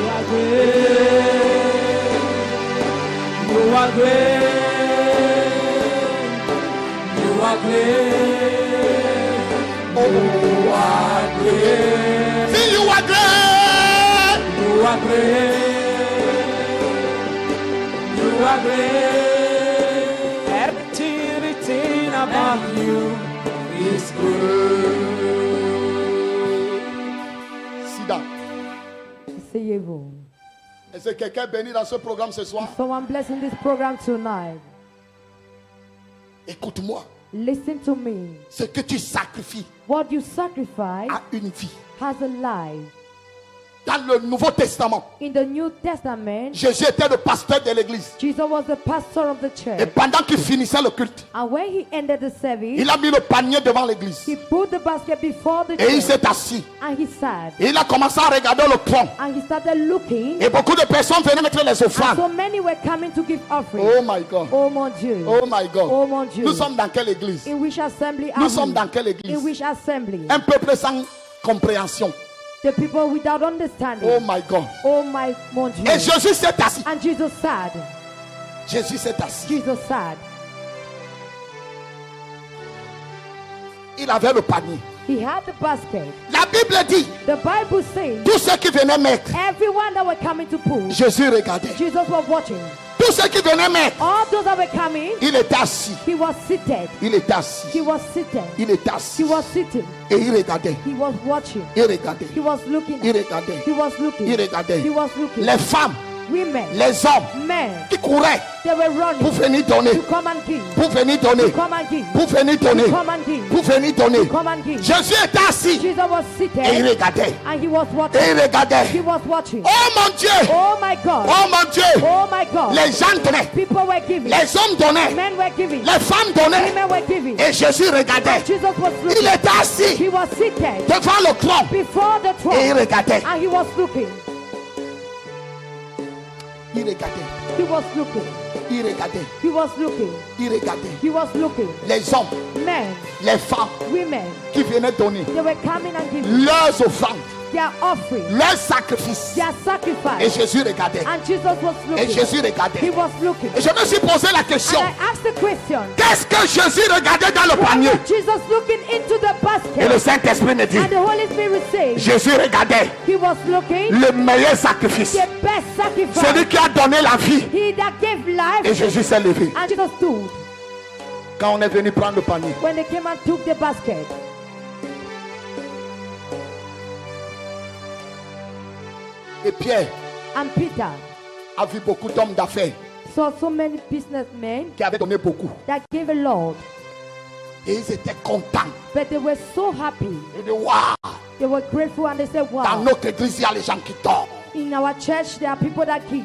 You are great. You are great.
Oh,
You are great.
see, you are great.
You are great. You are great. Everything about you is good.
Sit down.
Asseyez-vous.
Est-ce que quelqu'un béni dans ce programme ce soir?
Someone blessing this program tonight.
Écoute-moi.
Listen to me.
Ce que tu sacrifies
What you sacrifice
a une vie.
has a life.
Dans le Nouveau Testament,
In the New Testament,
Jésus était le pasteur de l'église.
Jesus was the pastor of the
Et
church.
pendant qu'il finissait le culte,
And when he ended the service,
il a mis le panier devant l'église.
he put the basket before the
Et il
church
s'est assis.
and he sat.
Et il a commencé à regarder le tronc.
And he started looking.
Et beaucoup de personnes venaient mettre les
And
offrandes.
so many were coming to give offering.
Oh my God.
Oh mon Dieu.
Oh my God.
Oh mon Dieu.
Nous sommes dans quelle église?
In which assembly are
Nous sommes
we?
dans quelle
In
église?
which assembly?
Un peuple sans compréhension.
The people without understanding.
Oh my God.
Oh my mon Dieu.
Et Jésus s'est assis.
And Jesus sat.
Jésus s'est assis.
Jesus sat.
Il avait le panier.
He had the basket.
La Bible dit,
The Bible says
tous ceux qui venaient mettre,
everyone that were coming to pull,
Jésus regardait.
Jesus was watching.
Tous ceux qui venaient mettre,
All those that were coming,
il était assis.
he was seated.
Il était assis.
He was seated.
Il était
He
assis.
was sitting.
Et il regardait.
He was watching.
Il regardait.
He was looking.
Il regardait.
He was looking.
Il regardait.
He was looking.
Les femmes,
Women,
les hommes
men,
qui couraient
they were running
pour venir donner.
to come and give.
Pour venir donner.
To come and give.
Pour venir donner.
To come and give.
Pour venir donner.
To come and give.
Jésus était assis.
Jesus was
Et il
seated
regardait.
and he was
Et
watching.
il regardait.
He was watching.
Oh mon Dieu.
Oh my God.
Oh mon Dieu.
Oh my God.
Les gens donnaient.
People were giving.
Les hommes donnaient.
Men were giving.
Les femmes donnaient.
Women were giving.
Et Jésus regardait.
Jesus was
Il
looking.
était assis
He was seated
devant le trône.
before the
Et il
throne
regardait.
and he was looking.
Il regardait.
He was looking.
Il regardait.
He was looking.
Il regardait.
He was looking.
Les hommes,
Men,
les femmes
women,
qui venaient donner
they were coming and giving
leurs offrandes,
their offering,
leurs sacrifices.
their
Et
sacrifice.
Jésus regardait.
And Jesus was
Et
looking.
Jésus
He
regardait.
was looking.
Et je me suis posé la question.
And I asked the question,
Qu'est-ce que Jésus regardait dans le
why
panier?
was Jesus looking into the
Et le
basket?
Saint-Esprit me dit,
And the Holy Spirit said,
Jésus regardait
he was looking
le meilleur sacrifice.
the best sacrifice.
Celui qui a donné la vie.
He that gave
Et
life.
Jésus s'est levé.
And Jesus stood
Quand on est venu prendre le panier,
when they came and took the basket.
et Pierre
And Peter
a vu beaucoup d'hommes d'affaires
saw so many businessmen
qui avaient donné beaucoup.
that gave a lot,
Et ils étaient contents.
but they were so happy.
Ils disaient, waouh,
They were grateful and they said,
dans
wow,
notre église, il y a les gens qui dorment.
in our church there are people that give.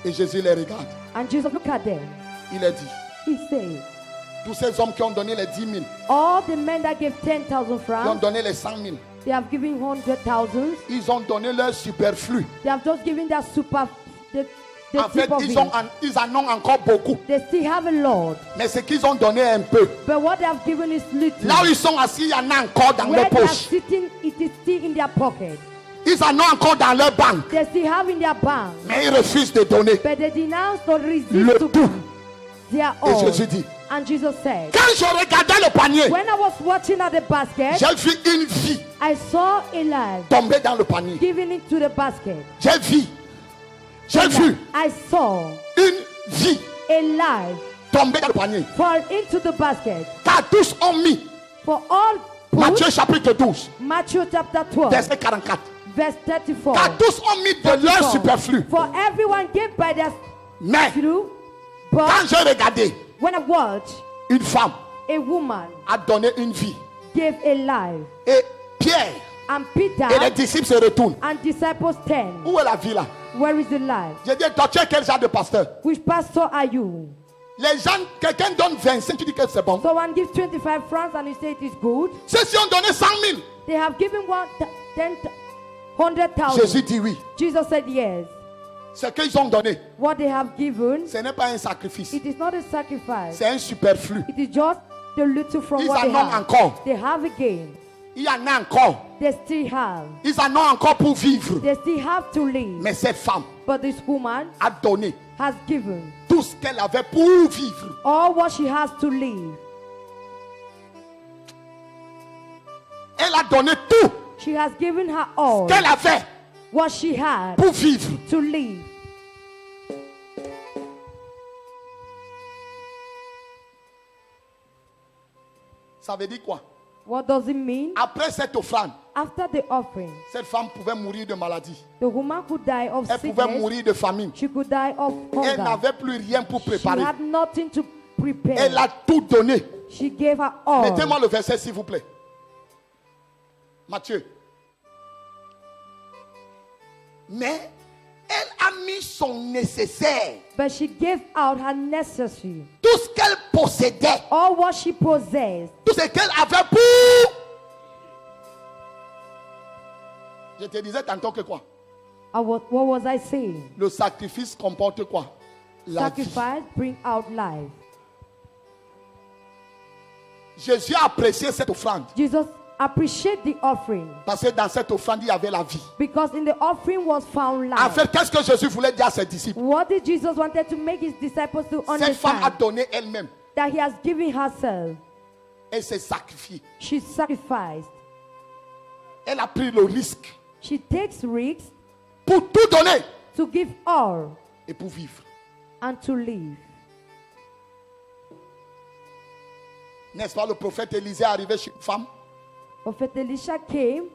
Et Jésus les regarde.
And Jesus looked at them.
Il a dit,
He said,
tous ces hommes qui ont donné les 10 000,
all the men that gave 10,000
qui ont
francs,
donné les 100 000,
they have given 100,000.
ils ont donné leur superflu.
They have just given their super, the
En fait,
tip of
ils
it.
en ont encore beaucoup.
They still have a lot,
Mais ce qu'ils ont donné un peu.
but what they have given is little.
Là où ils sont assis, il y en a encore dans
Where
leur
they are
poche.
sitting, it is still in their pocket.
Ils en ont encore dans leur banque.
They still have in their bank,
Mais ils refusent de donner.
but they denounce or resist
Le
to
tout.
their
Et
own.
Jésus dit,
And Jesus said,
quand je regardais le panier,
when I was watching at the basket,
j'ai vu une vie
I saw a life
tomber dans le panier.
giving it to the basket.
J'ai vu
I saw
une vie
a life
tomber dans le panier.
fall into the basket.
Car tous ont mis.
For all put,
Matthieu chapitre 12,
Matthew chapter 12,
verset 44.
verse 34.
Car tous ont mis de leur
34.
superflu.
For everyone gave by their
Mais
through,
quand
but
j'ai regardé,
when I watched,
une femme
a woman
a donné une vie.
gave a life,
Et Pierre
and Peter
et les disciples se retournent.
and disciples 10.
Où est la vie là?
Where is the life?
J'ai dit, toi tu es quel genre de pasteur?
Which pastor are you?
Les gens, quelqu'un donne 25, tu dis que c'est bon.
Someone gives 25 francs and you say it is good.
Ceux-ci ont donné 100 000.
They have given 100,000.
Jésus dit oui.
Jesus said yes.
Ce qu'ils ont donné,
What they have given,
ce n'est pas un sacrifice.
it is not a sacrifice.
C'est un superflu.
It is just the little from
Ils
what they
en ont
have.
encore.
They have again.
Il y en a encore.
They still have.
Ils en ont encore pour vivre.
They still have to live.
Mais cette femme
But this woman
a donné
has given
tout ce qu'elle avait pour vivre.
all what she has to live.
Elle a donné tout
She has given her all
qu'elle avait
what she had
pour vivre.
to live.
Ça veut dire quoi?
What does it mean?
Après cette offrande,
After the offering,
cette femme pouvait mourir de maladie.
the woman could die of
Elle pouvait
sickness.
mourir de famine.
She could die of
Elle
hunger.
n'avait plus rien pour
She
préparer.
had nothing to prepare.
Elle a tout donné.
She gave her all.
Mettez-moi le verset s'il vous plaît. Matthieu. Mais elle a mis son nécessaire,
But she gave out her necessary,
tout ce qu'elle possédait,
all what she possessed.
tout ce qu'elle avait pour. Je te disais tantôt que quoi?
What was I saying?
Le sacrifice comporte quoi? La vie.
Sacrifice bring out life.
Jésus a apprécié cette offrande
Jesus appreciated the offering
parce que dans cette offrande il y avait la vie.
because in the offering was found
En
life.
fait, qu'est-ce que Jésus voulait dire à ses disciples?
What did Jesus wanted to make his disciples to
Cette femme a
understand?
donné elle-même.
That he has given herself.
Elle s'est sacrifiée.
She sacrificed.
Elle a pris le risque
She takes risks
pour tout donner
to give all
et pour vivre.
and to live.
N'est-ce pas, le prophète Élisée est arrivé chez une femme
Prophet Elisha came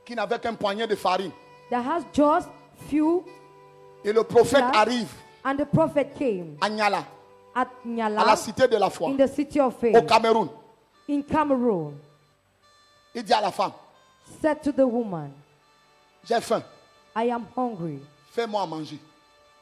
qui n'avait qu'un poignet de farine.
that has just few,
Et le prophète
Yeah.
arrive
and the prophet came
à Nyala,
at
à la
Nyala
cité de la foi,
in the city of
au
faith
Cameroun.
in Cameroon.
Il dit à la femme,
Said to the woman,
j'ai faim,
I am hungry.
fais-moi à manger.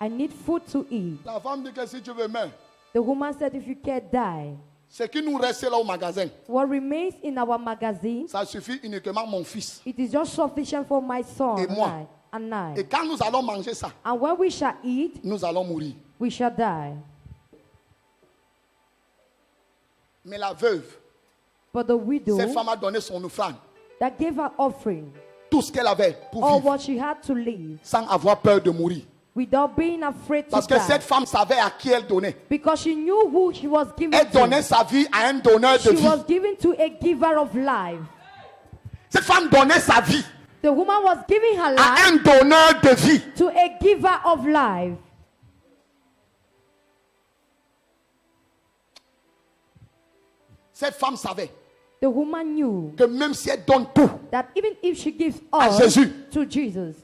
I need food to eat.
La femme dit que si tu veux meurs,
The woman said, if you can't die,
ce qui nous reste là au magasin,
what remains in our magazine,
ça suffit uniquement mon fils.
it is just sufficient for my son
Et moi.
and I.
Et quand nous allons manger ça,
And when we shall eat,
nous allons mourir.
we shall die.
Mais la veuve,
But the widow
cette femme a donné son offrande,
that gave her offering,
tout ce qu'elle avait pour
all
vivre,
what she had to live,
sans avoir peur de mourir.
without being afraid to
Parce que
die.
cette femme savait à qui elle donnait.
Because she knew who she was giving
Elle donnait
to.
sa vie à un donneur de
She
vie.
was giving to a giver of life.
Cette femme donnait sa vie
The woman was giving her
à
life
un donneur de vie.
to a giver of life.
Cette femme savait
The woman knew
que même si elle donne tout,
that even if she gives
à
all
Jésus,
to Jesus,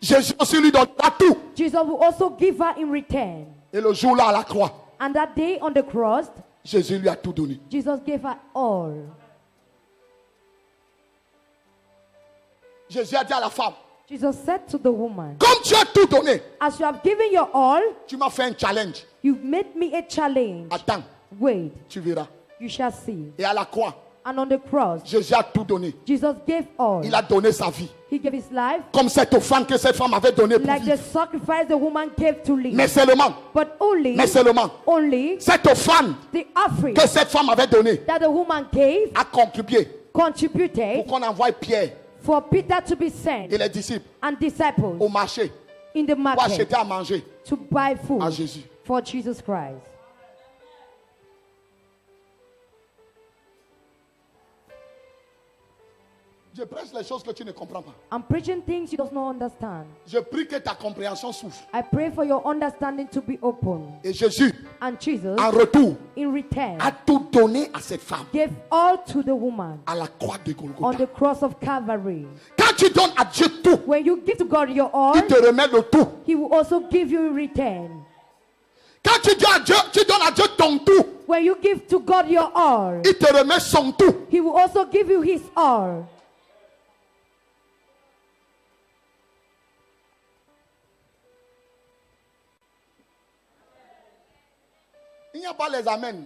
Jésus aussi lui donnera tout.
Jesus will also give her in return.
Et le jour-là à la croix,
And that day on the cross,
Jésus lui a tout donné.
Jesus gave her all.
Jésus a dit à la femme,
Jesus said to the woman,
comme tu as tout donné,
as you have given your all,
tu m'as fait un challenge.
you made me a challenge.
Attends,
Wait,
tu verras.
you shall see.
Et à la croix,
And on the cross,
Jésus a tout donné.
Jesus gave all.
Il a donné sa vie.
He gave his life
Comme cette offrande que cette femme avait donnée pour
like the
vivre.
sacrifice the woman gave to live.
Mais seulement,
But only,
cette offrande
the offering
que cette femme avait donnée
that the woman gave
a contribué
contributed
pour qu'on envoie Pierre
for Peter to be sent
et les disciples
and disciples
au marché
in the
pour
market
acheter à manger
to buy
à
food
Jésus.
for Jesus Christ.
Je prêche les choses que tu ne comprends pas.
I'm preaching things you don't understand.
Je prie que ta compréhension souffre.
I pray for your understanding to be open.
Et Jésus,
And Jesus,
en retour,
in return,
a tout donné à cette femme
gave all to the woman
à la croix de
on
Golgotha.
the cross of Calvary.
Quand tu donnes à Dieu tout,
When you give to God your all,
il te remet le tout.
He will also give you in return.
Quand tu donnes à Dieu, tu donnes à Dieu ton tout,
When you give to God your all,
il te remet son tout.
He will also give you His all.
Il n'y a pas les amens.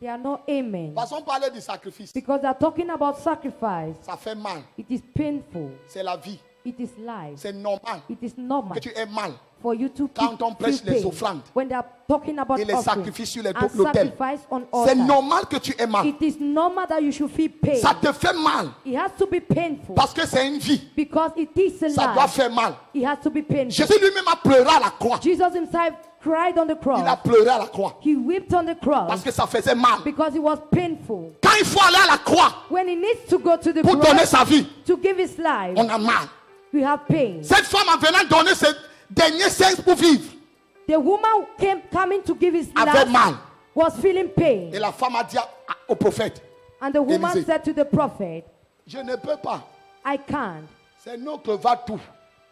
There are no amen.
Passons parler du sacrifice.
Because they're talking about sacrifice.
Ça fait mal.
It is painful.
C'est la vie.
It is life.
C'est normal
It is normal
que tu aies mal.
for you to
Quand on prêche
feel
les
pain.
offrandes
When they are talking about
et les
offering
sacrifices sur les
and
l'autel.
sacrifice on
C'est
altar.
normal que tu aies mal.
It is normal that you should feel pain.
Ça te fait mal
It has to be painful
parce que c'est une vie.
because it is a
Ça doit
life.
faire mal.
It has to be painful.
Jésus lui-même a pleuré à la croix.
Jesus himself cried on the
Il a
cross.
pleuré à la croix
He wept on the
parce
cross
que ça faisait mal.
because it was painful.
Quand il faut aller à la croix
When he needs to go to the
pour donner
cross
sa vie,
to give his life,
on a mal.
we have pain.
Cette femme en venant donner ses derniers seins pour vivre
The woman coming to give his
avait
life
mal.
was feeling pain.
Et la femme a dit au prophète,
And the woman
Élisée.
said to the prophet,
je ne peux pas.
I can't.
C'est nous que va tout.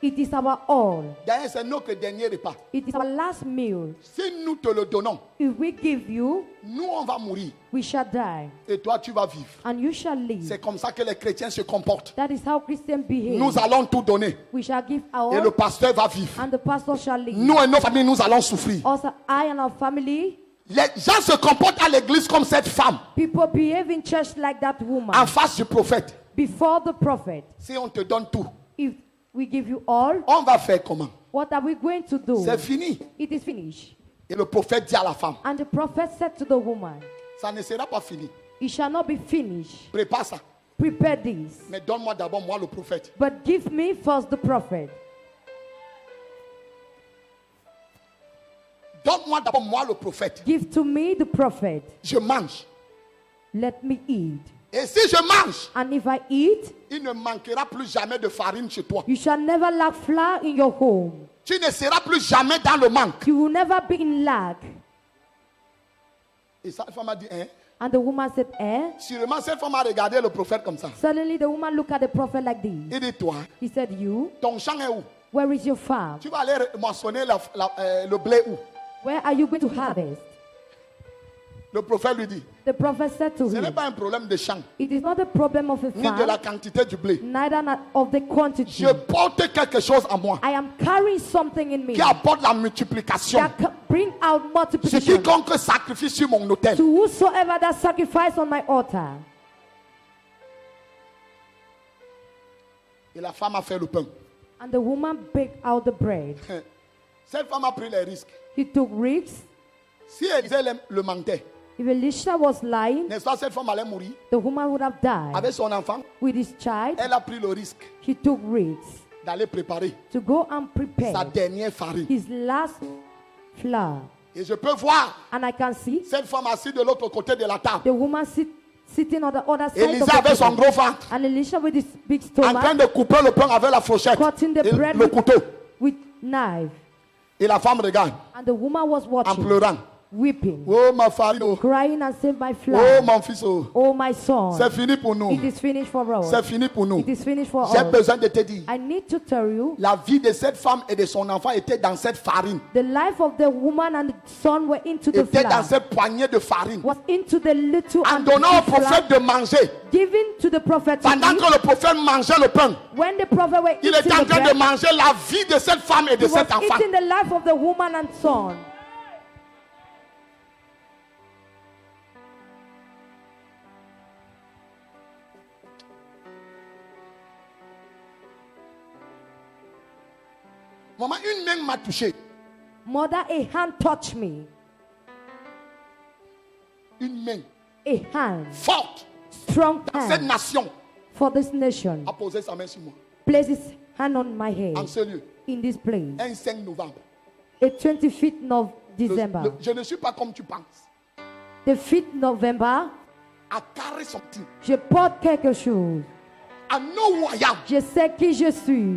It is our all.
D'ailleurs, c'est notre dernier repas.
It is our last meal.
Si nous te le donnons,
If we give you,
nous on va mourir
we shall die,
et toi tu vas vivre.
and you shall live.
C'est comme ça que les chrétiens se comportent.
That is how Christians behave.
Nous allons tout donner
We shall give
et le
our,
pasteur va vivre.
and the pastor shall live.
Nous et nos familles, nous allons souffrir.
Also, I and our family,
Les gens se comportent à l'église comme cette femme
people behave in church like that woman.
en face du prophète.
Before the prophet,
Si on te donne tout,
if we give you all,
on va faire comment?
what are we going to do?
C'est fini.
It is finished.
Et le prophète dit à la femme,
And the prophet said to the woman,
ça ne sera pas fini.
it shall not be finished.
Prépare ça.
Prepare this.
Mais donne-moi d'abord moi le prophète.
But give me first the prophet.
Donne-moi d'abord moi le prophète.
Give to me the prophet.
Je mange.
Let me eat.
Et si je mange,
And if I eat,
il ne manquera plus jamais de farine chez toi.
you shall never lack flour in your home.
Tu ne seras plus jamais dans le manque.
You will never be in lack.
Et cette femme a dit, hein?
And the woman said, eh?
Sûrement, cette femme a regardé le prophète comme ça.
Suddenly the woman looked at the prophet like this.
Il dit, toi,
He said, you,
ton champ est où?
where is your farm?
Tu vas aller moissonner le blé où?
Where are you going to harvest?
Le prophète lui dit,
The prophet said to
ce n'est
him,
pas un problème de champ,
it is not a problem of a
ni de la
farm,
quantité du blé.
neither of the quantity.
Je porte quelque chose en moi
I am carrying something in me
qui apporte la multiplication.
that can bring out
Ce
multiplication.
quiconque sacrifie sur mon autel.
To whosoever that sacrifice on my altar.
Et la femme a fait le pain.
And the woman baked out the bread.
Cette femme a pris les risques.
He took risks.
Si elle disait le mentait,
If Elisha was lying,
n'est-ce pas, cette femme allait mourir
the woman would have died.
avec son enfant.
With his child,
Elle a pris le risque
he took risks
d'aller préparer
to go and prepare
sa dernière farine.
his last flour.
Et je peux voir
And I can see
cette femme assise de l'autre côté de la table.
the woman sitting on the other side of
Élisée
the
avec son
table.
gros ventre
And Elisha with his big
en train
stomach,
de couper le pain avec la fourchette
cutting the
et
bread
le couteau.
with knife.
Et la femme regarde
And the woman was
en
watching,
pleurant.
weeping,
Oh ma farine, oh,
crying and saying, my
oh
flour,
mon fils, oh.
oh my son,
C'est fini pour nous.
it is finished for us.
C'est fini pour nous.
It is finished for
J'ai
us.
besoin de te dire,
I need to tell you,
la vie de cette femme et de son enfant était dans cette farine.
the life of the woman and the son were into the
Était dans
flour,
cette poignée de farine.
was into the little
En
and
donnant au
big flour,
prophète de manger.
given to the prophet to
Pendant
eat.
que le prophète mangeait le pain,
When the prophet were
il
eating
était en
the
train de
bread,
manger la vie de cette femme et de
he was
cet enfant.
eating the life of the woman and son.
Maman, une main m'a touché.
Mother, a hand touched me.
Une main
A hand,
forte
strong
dans cette
hand
nation
for this nation.
a posé sa main sur moi.
Place his hand on my head
En ce lieu,
in this place.
un 5 novembre.
The 25th of December.
Je ne suis pas comme tu penses.
The 5th November,
À carré son petit.
je porte quelque chose.
À know who I am.
Je sais qui je suis.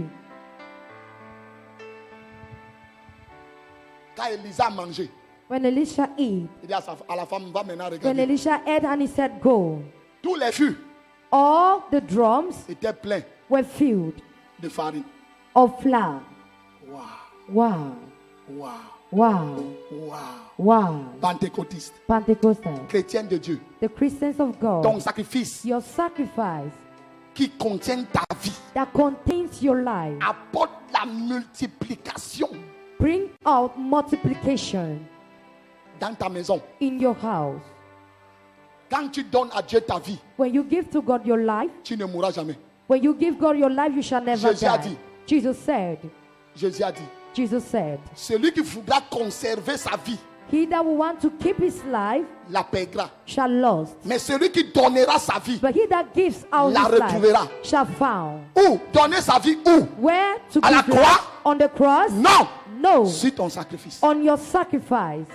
Quand Elisa a mangé,
When Elisha ate,
il dit à la femme, va maintenant
when
regarder.
Elisha ate and he said, go,
Tous les fûts
all the drums
étaient pleins
were filled
de farine.
of flour.
Waouh,
Wow,
waouh,
wow,
waouh.
wow.
Pentecôtiste,
Pentecostal,
chrétien de Dieu,
the Christians of God,
ton sacrifice
your sacrifice
qui contient ta vie
that contains your life,
apporte la multiplication
bring out multiplication
dans ta maison.
in your house.
Quand tu donnes à Dieu ta vie,
When you give to God your life,
tu ne mourras jamais.
when you give God your life, you shall never
Jésus a
die.
dit.
Jesus said,
Jésus a dit, celui qui voudra conserver sa vie
he that will want to keep his life
la paiera.
shall lose.
Mais celui qui donnera sa vie,
But he that gives out
la
his
retrouvera.
life shall found.
où? Donner sa vie où?
Where to
À la
give
croix?
life? On the cross?
Non,
No.
sur ton sacrifice.
On your sacrifice.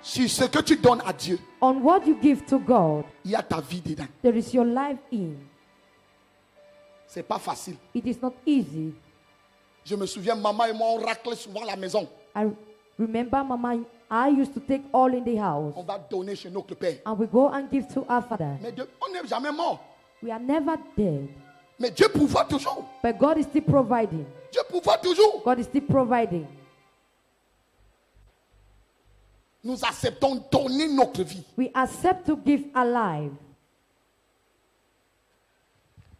Sur ce que tu donnes à Dieu,
On what you give to God,
il y a ta vie dedans.
there is your life in.
C'est pas facile.
It is not easy.
Je me souviens, maman et moi, on raclait souvent la maison.
I remember, Mama, I used to take all in the house.
On va donner chez notre père.
And we go and give to our Father.
Mais on n'est jamais mort.
We are never dead.
Mais Dieu pourvoit toujours.
But God is still providing.
Dieu pourvoit toujours.
God is still providing.
Nous acceptons donner notre vie.
We accept to give our life.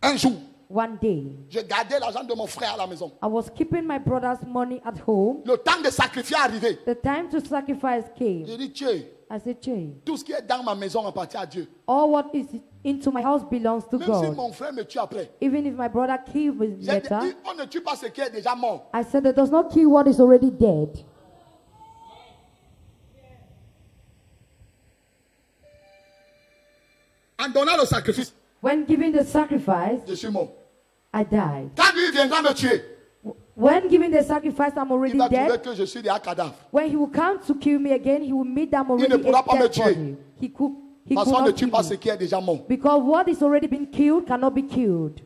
Un jour,
One day,
je gardais l'argent de mon frère à la maison.
I was keeping my brother's money at home.
Le temps de sacrifier est arrivé.
The time to sacrifice came.
J'ai dit, Dieu,
I said, Jay,
tout ce qui est dans ma maison appartient à Dieu.
all what is into my house belongs to
Même si
God.
mon frère me tue après.
Even if my brother killed me
J'ai
later,
dit, on ne tue pas ce qui est déjà mort.
I said, it does not kill what is already dead.
En donnant le sacrifice,
When giving the sacrifice,
je suis mort.
I died.
Quand lui viendra me tuer,
When giving the sacrifice, I'm
il
already
va trouver
dead.
que je suis déjà cadavre.
When he will come to kill me again, he will meet that I'm already
ne pourra
a
pas me
dead
tuer.
body. He could
Parce qu'on ne
not
tue
kill
pas
me.
ce qui est déjà mort.
Because what is already been killed cannot be killed.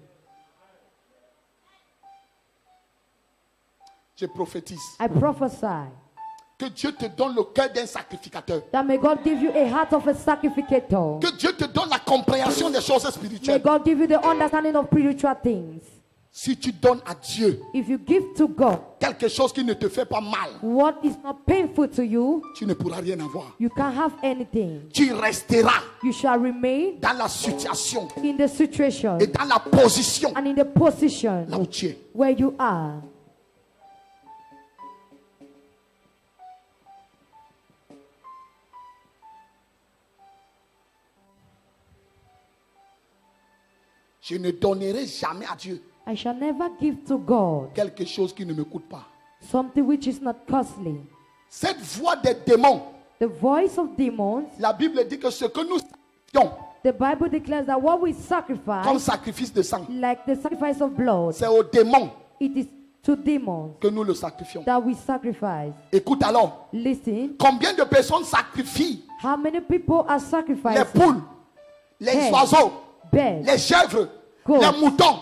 Je prophétise
I prophesy
que Dieu te donne le cœur d'un sacrificateur.
that may God give you a heart of a sacrificator.
Que Dieu te donne la compréhension des choses
May
spirituelles.
God give you the understanding of spiritual things.
Si tu donnes à Dieu
If you give to God
quelque chose qui ne te fait pas mal,
what is not painful to you,
tu ne pourras rien avoir.
you can't have anything.
Tu resteras
You shall remain
dans la situation
in the situation
et dans la position
and in the position
là où tu es.
where you are.
Je ne donnerai jamais à Dieu
I shall never give to God
quelque chose qui ne me coûte pas.
something which is not costly.
Cette voix des démons,
The voice of demons,
la Bible dit que ce que nous sacrifions
the Bible declares that what we
comme
sacrifice,
sacrifice de sang,
like the sacrifice of blood,
c'est aux démons
it is to demons
que nous le sacrifions.
that we sacrifice.
Écoute alors,
Listen,
combien de personnes sacrifient
how many people are
les
sacrificing
poules, les
Hey.
oiseaux,
birds,
les chèvres,
Goats.
les moutons,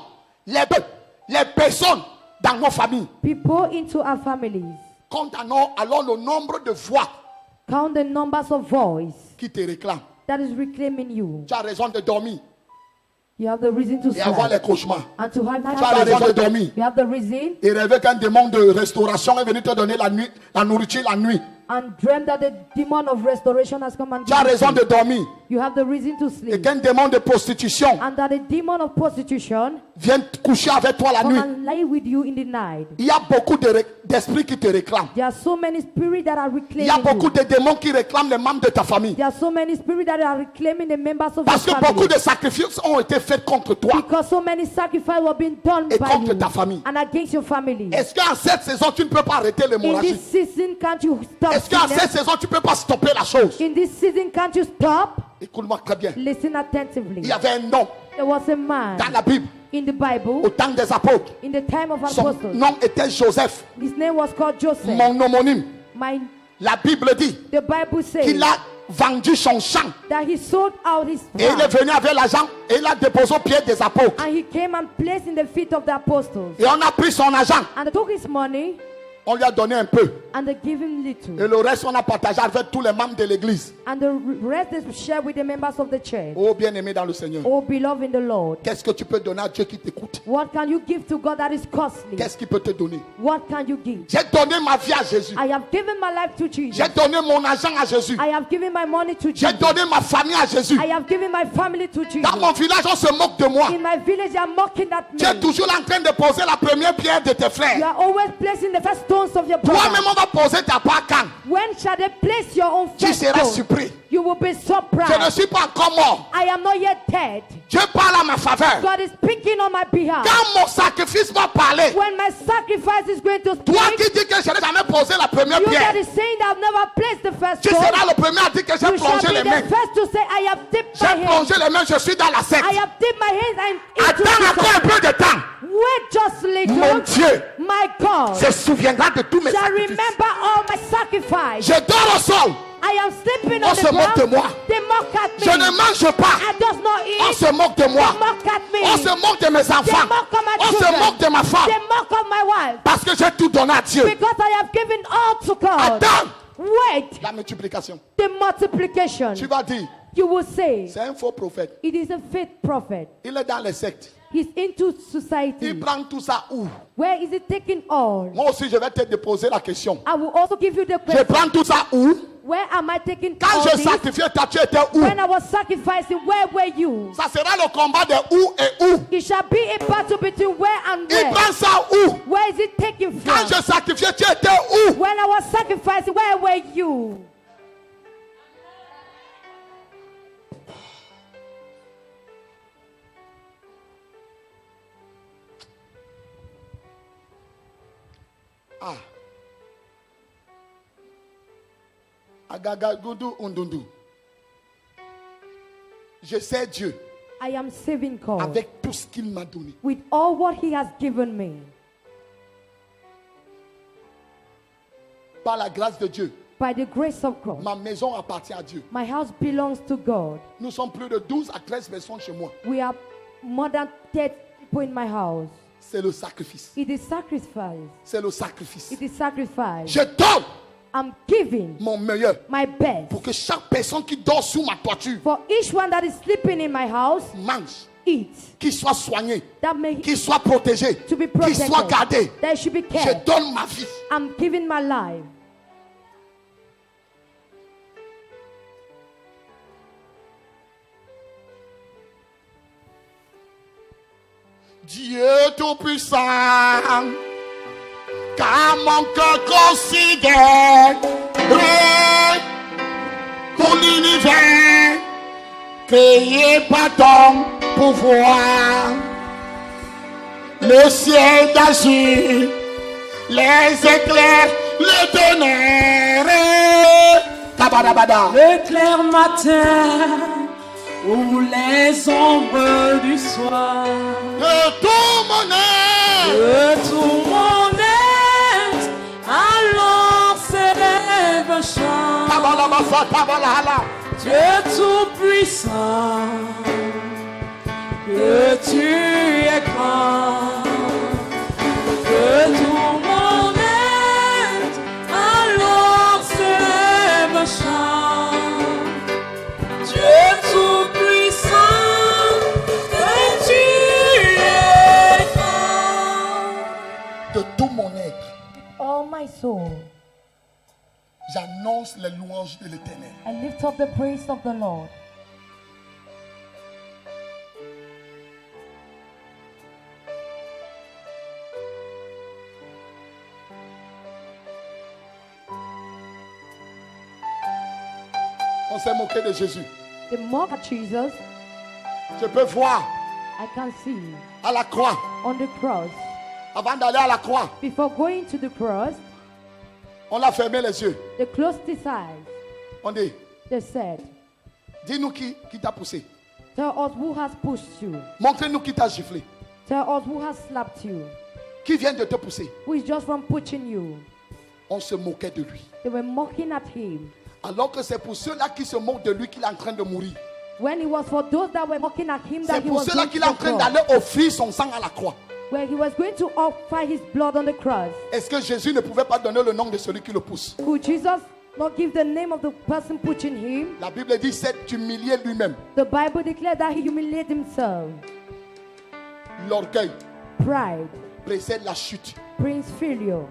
les bœufs, les personnes dans nos familles.
people into our families?
Compte alors le nombre de voix
Count the numbers of voice
qui te réclament.
that is reclaiming you.
Tu as raison de dormir
You have the reason to
et avoir les
sleep
cauchemars.
and to have
Tu as raison de dormir
You have the reason
et rêver qu'un démon de restauration est venu te donner la nourriture la nuit.
and dream that the demon of restoration has come and
Tu as
given
raison
you.
de dormir
You have the reason to
et
sleep
qu'un démon de prostitution
and that the demon of prostitution
vienne coucher avec toi la
come
nuit.
and lie with you in the night.
Il y a beaucoup d'esprits qui te réclament.
There are so many spirits that are
Il y a
reclaiming
beaucoup
you.
de démons qui réclament les membres de ta famille.
There are so many spirits that are reclaiming the members of
Parce
your
que beaucoup
family.
de sacrifices ont été faits contre toi.
Because so many sacrifices were being done
Et
by
contre
you
ta famille.
and against your family.
Est-ce qu'en cette saison, tu ne peux pas arrêter
In
l'hémorragie?
this season, can't you stop?
Est-ce qu'en
sickness?
cette saison, tu ne peux pas stopper la chose?
In this season, can't you stop?
Écoute-moi très bien.
Listen
Il
attentively.
y avait un homme
There was a man
dans la Bible,
in the Bible,
au temps des apôtres.
in the time of
Son
apostles.
nom était Joseph,
His name was called Joseph.
mon homonyme.
My,
La Bible dit
the Bible says
qu'il a vendu son champ
that he sold out his
et il est
farm
venu avec l'argent et il a déposé au pied des apôtres.
and he came and placed in the feet of the apostles.
Et on a pris son argent,
And they took his money
on lui a donné un peu.
and they give him little.
Et le reste, on a partagé avec tous les membres de l'église.
And the rest is shared with the members of the church.
Oh, bien-aimé dans le Seigneur.
Oh, beloved in the Lord.
Qu'est-ce que tu peux donner à Dieu qui t'écoute?
What can you give to God that is costly?
Qu'est-ce qu'il peut te donner?
What can you give?
J'ai donné ma vie à Jésus.
I have given my life to Jesus.
J'ai donné mon argent à Jésus.
I have given my money to
J'ai
Jesus.
donné ma famille à Jésus.
I have given my family to Jesus.
Dans mon village, on se moque de moi.
In my village, they are mocking at
Tu es
me.
toujours en train de poser la première pierre de tes
You
frères.
are always placing the first stones of your brother.
Toi-même, on va poser ta part quand?
When shall they place your own
Tu
first
seras
stone?
surpris.
You will be
Je ne
surprised.
suis pas encore mort.
I am not yet dead.
Dieu parle à ma faveur.
God is speaking on my behalf.
Quand mon sacrifice va parler,
When my sacrifice is going to
toi
speak,
qui dis que je n'ai jamais posé la première
you that
pierre,
is saying that I've never placed the first
tu
stone,
seras le premier à dire que j'ai
you shall
plongé
be
les
the
mains.
first to say, I have dipped my
J'ai
hands.
plongé les mains, je suis dans la secte.
I have dipped my hands into
Attends encore un
the
peu de temps.
Wait just
Mon
little.
Dieu
My God
se souviendra de tous mes
shall
sacrifices.
remember all my sacrifice.
Je dors au sol.
I am sleeping
On
on
se
the
moque de
ground.
moi.
They mock at me.
Je ne mange pas.
I does not
On
eat.
se moque de moi.
They mock at me.
On se moque de mes
They
enfants.
mock of my
On se
children.
moque de ma femme.
They mock of my wife.
Parce que j'ai tout donné à Dieu.
Because I have given all to God.
Attends
Wait,
la multiplication.
the multiplication.
Tu vas dire,
you will say
c'est un faux prophète.
it is a fake prophet.
Il est dans les sectes.
He's into
Il
society.
prend tout ça où?
Where is it taking all?
Moi aussi, je vais te déposer la question.
I will also give you the
Je
question.
prends tout ça où?
Where am I taking
Quand
all
je
this?
sacrifiais, toi, tu étais où?
When I was sacrificing, where were you?
Ça sera le combat de où et où.
It shall be a battle between where and
Il
where.
prend ça où?
Where is it taking
Quand
from?
je sacrifiais, tu étais où?
When I was sacrificing, where were you?
Ah. Agaga gudu undundu. Je sais Dieu
I am saving God
avec tout ce qu'il m'a donné.
with all what He has given me.
Par la grâce de Dieu,
By the grace of God,
ma maison appartient à Dieu.
my house belongs to God.
Nous sommes plus de 12 à 13 personnes chez moi.
We are more than 30 people in my house.
C'est le sacrifice.
It is sacrifice.
C'est le sacrifice.
It is sacrifice.
Je donne
I'm giving
mon meilleur
my best
pour que chaque personne qui dort sous ma toiture
for each one that is sleeping in my house.
mange,
Eat.
qu'il soit soigné,
That may
qu'il soit protégé,
to be
qu'il
protected.
soit gardé.
That should be
Je
kept.
donne ma vie.
I'm giving my life.
Dieu Tout-Puissant, car mon cœur considère tout l'univers créé par ton pouvoir. Le ciel d'azur, les éclairs, le tonnerre. Tabadabada.
Le clair matin ou les ombres du soir.
De tout mon être,
De tout mon être, alors s'élève un chant.
tabalabasa, tabalala.
Dieu tout-puissant, que tu es grand. Que tout mon être, alors s'élève un chant. Dieu tout-puissant, que tu es grand.
De tout mon être,
All my soul,
j'annonce les louanges de l'Éternel.
I lift up the praise of the Lord.
On s'est moqué de Jésus.
The mock at Jesus,
Je peux voir
I can see
à la croix,
on the cross.
avant d'aller à la croix,
Before going to the cross,
on a fermé les yeux.
they closed his eyes.
On dit,
They said,
dis-nous qui t'a poussé.
tell us who has pushed you.
Montrez-nous qui t'a giflé.
Tell us who has slapped you.
Qui vient de te pousser.
Who is just from pushing you.
On se moquait de lui.
They were mocking at him.
Alors que c'est pour ceux-là qui se moquent de lui qu'il est en train de mourir.
When it was for those that were mocking at him
C'est
that he
pour
was
ceux-là
going
qu'il
to
est en
the
train
cross.
d'aller offrir son sang à la croix.
Where he was going to offer his blood on the cross.
Est-ce que Jésus ne pouvait pas donner le nom de celui qui le pousse?
Could Jesus not give the name of the person pushing him?
La Bible dit c'est humilier lui-même.
The Bible declared that he humiliated himself.
L'orgueil
Pride
précède la chute.
brings failure.